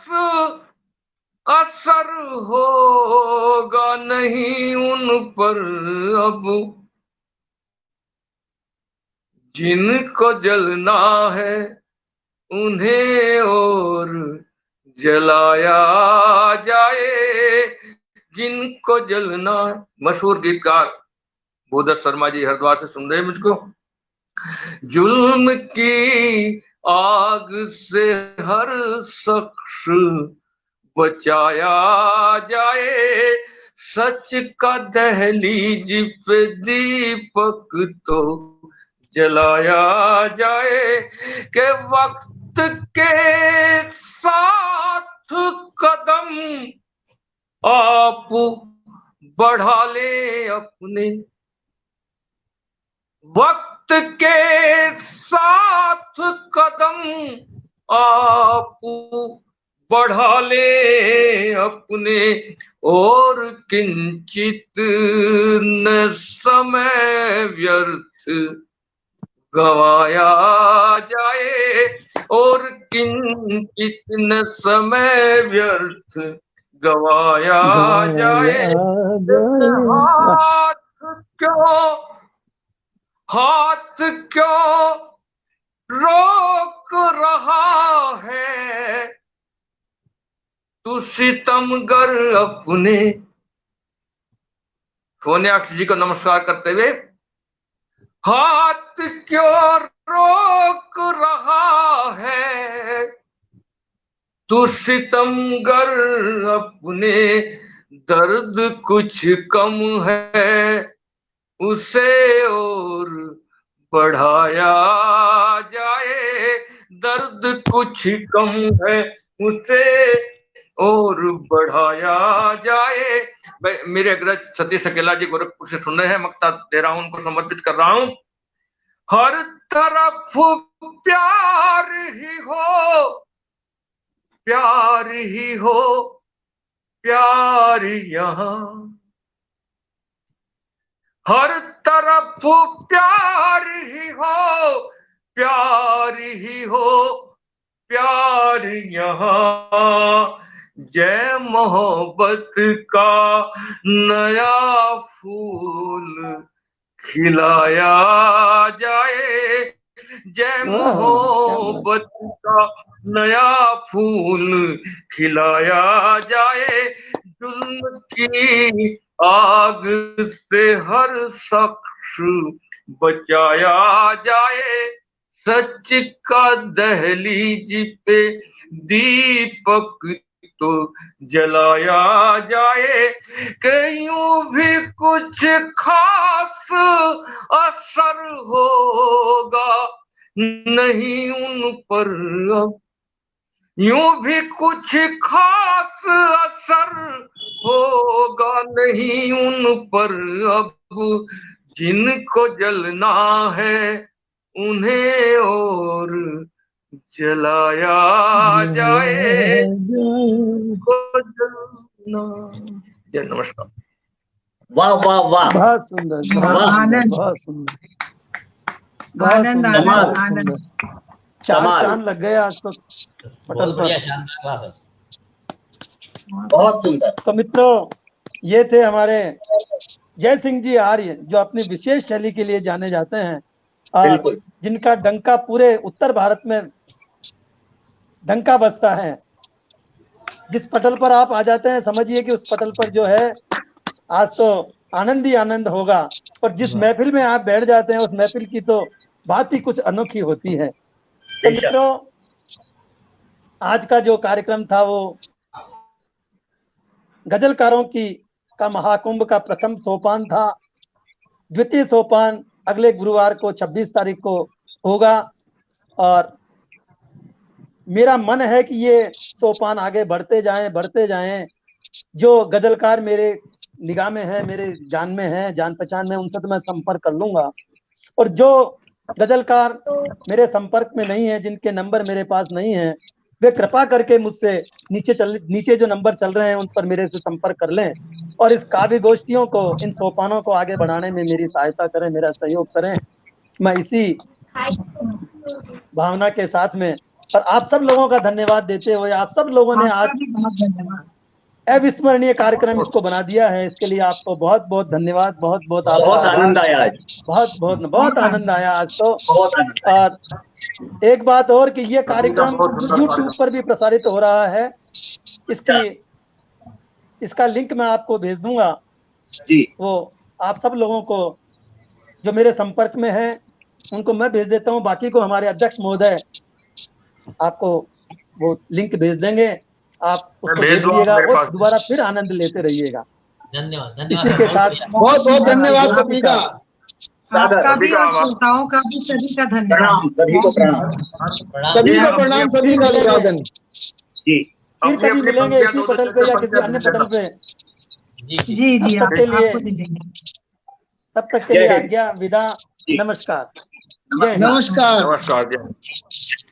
असर होगा नहीं उन पर अब, जिनको जलना है उन्हें और जलाया जाए, जिनको जलना। मशहूर गीतकार भूदत्त शर्मा जी हरिद्वार से सुन रहे हैं मुझको। जुल्म की आग से हर शख्स बचाया जाए, सच का दहलीज पे दीपक तो जलाया जाए, के वक्त के साथ कदम आप बढ़ा ले अपने, वक्त के साथ कदम आप बढ़ा ले अपने, और किंचित न समय व्यर्थ गवाया जाए, और किंचित न समय व्यर्थ गवाया जाए। हाथ क्यों रोक रहा है तू सितमगर अपने। सोनियाक्षी जी को नमस्कार करते हुए, हाथ क्यों रोक रहा है तू सितमगर अपने, दर्द कुछ कम है उसे और बढ़ाया जाए, दर्द कुछ कम है उसे और बढ़ाया जाए। मेरे अग्रज सतीश अकेला जी गोरखपुर से सुन रहे हैं, मक्ता दे रहा हूं, उनको समर्पित कर रहा हूं। हर तरफ प्यार ही हो, प्यार ही हो, प्यार यहाँ, हर तरफ प्यार ही हो, प्यार ही हो, प्यार यहाँ, जय मोहब्बत का नया फूल खिलाया जाए, जय मोहब्बत का नया फूल खिलाया जाए, जुल्म की आग से हर शख्स बचाया जाए, सच का दहलीज पे दीपक तो जलाया जाए, कि यूं भी कुछ खास असर होगा नहीं उन पर अब, यूं भी कुछ खास असर होगा नहीं उन पर अब, जिनको जलना है उन्हें और जलाया जाए, को जलना। जय नमस्कार। वाह वाह वाह, बहुत सुंदर, बहुत सुंदर, बहुत सुंदर, आनंद आनंद कमाल। आनंद। चार कमाल। चांद लग गए आज तो पटल बहुत बढ़िया, पर। शानदार रहा सर। बहुत सुंदर। तो मित्रों, ये थे हमारे जय सिंह जी आर्य, जो अपनी विशेष शैली के लिए जाने जाते हैं और बिल्कुल। जिनका डंका पूरे उत्तर भारत में डंका बजता है, जिस पटल पर आप आ जाते हैं समझिए कि उस पटल पर जो है आज तो आनंद ही आनंद होगा, और जिस महफिल में आप बैठ जाते हैं उस महफिल की तो बात ही कुछ अनोखी होती है। तो मित्रों, आज का जो कार्यक्रम था वो गजलकारों की का महाकुंभ का प्रथम सोपान था। द्वितीय सोपान अगले गुरुवार को 26 तारीख को होगा, और मेरा मन है कि ये सोपान आगे बढ़ते जाएं। जो गजलकार मेरे निगाह में है, मेरे जान में है, जान पहचान में, उनसे तो मैं संपर्क कर लूंगा, और जो गजलकार मेरे संपर्क में नहीं है, जिनके नंबर मेरे पास नहीं है, वे कृपा करके मुझसे नीचे जो नंबर चल रहे हैं उन पर मेरे से संपर्क कर लें, और इस काव्य गोष्ठियों को, इन सोपानों को आगे बढ़ाने में मेरी सहायता करें, मेरा सहयोग करें। मैं इसी भावना के साथ में, और आप सब लोगों का धन्यवाद देते हुए, आप सब लोगों ने आज अविस्मरणीय कार्यक्रम इसको बना दिया है, इसके लिए आपको बहुत बहुत धन्यवाद, बहुत बहुत बहुत आनंद आया आज, बहुत आनंद आया आज तो। और एक बात और कि ये कार्यक्रम YouTube पर भी प्रसारित हो रहा है, इसका लिंक मैं आपको भेज दूंगा जी। वो आप सब लोगों को जो मेरे संपर्क में है उनको मैं भेज देता हूँ, बाकी को हमारे अध्यक्ष महोदय आपको वो लिंक भेज देंगे, आप उसको देखिएगा और दोबारा फिर आनंद लेते रहिएगा। धन्यवाद इसी के साथ बहुत बहुत धन्यवाद सभी का, आपका भी और श्रोताओं का भी सभी का धन्यवाद। प्रणाम, सभी को प्रणाम, सभी को प्रणाम, सभी का अभिवादन। जी। फिर कभी मिलेंगे इसी पटल पे या किसी अन्य पटल पे। जी जी, तब तक के लिए, आपको मिलेंगे। तब तक के लिए आज्ञा, विदा, नमस्कार, नमस्कार। नमस्कार।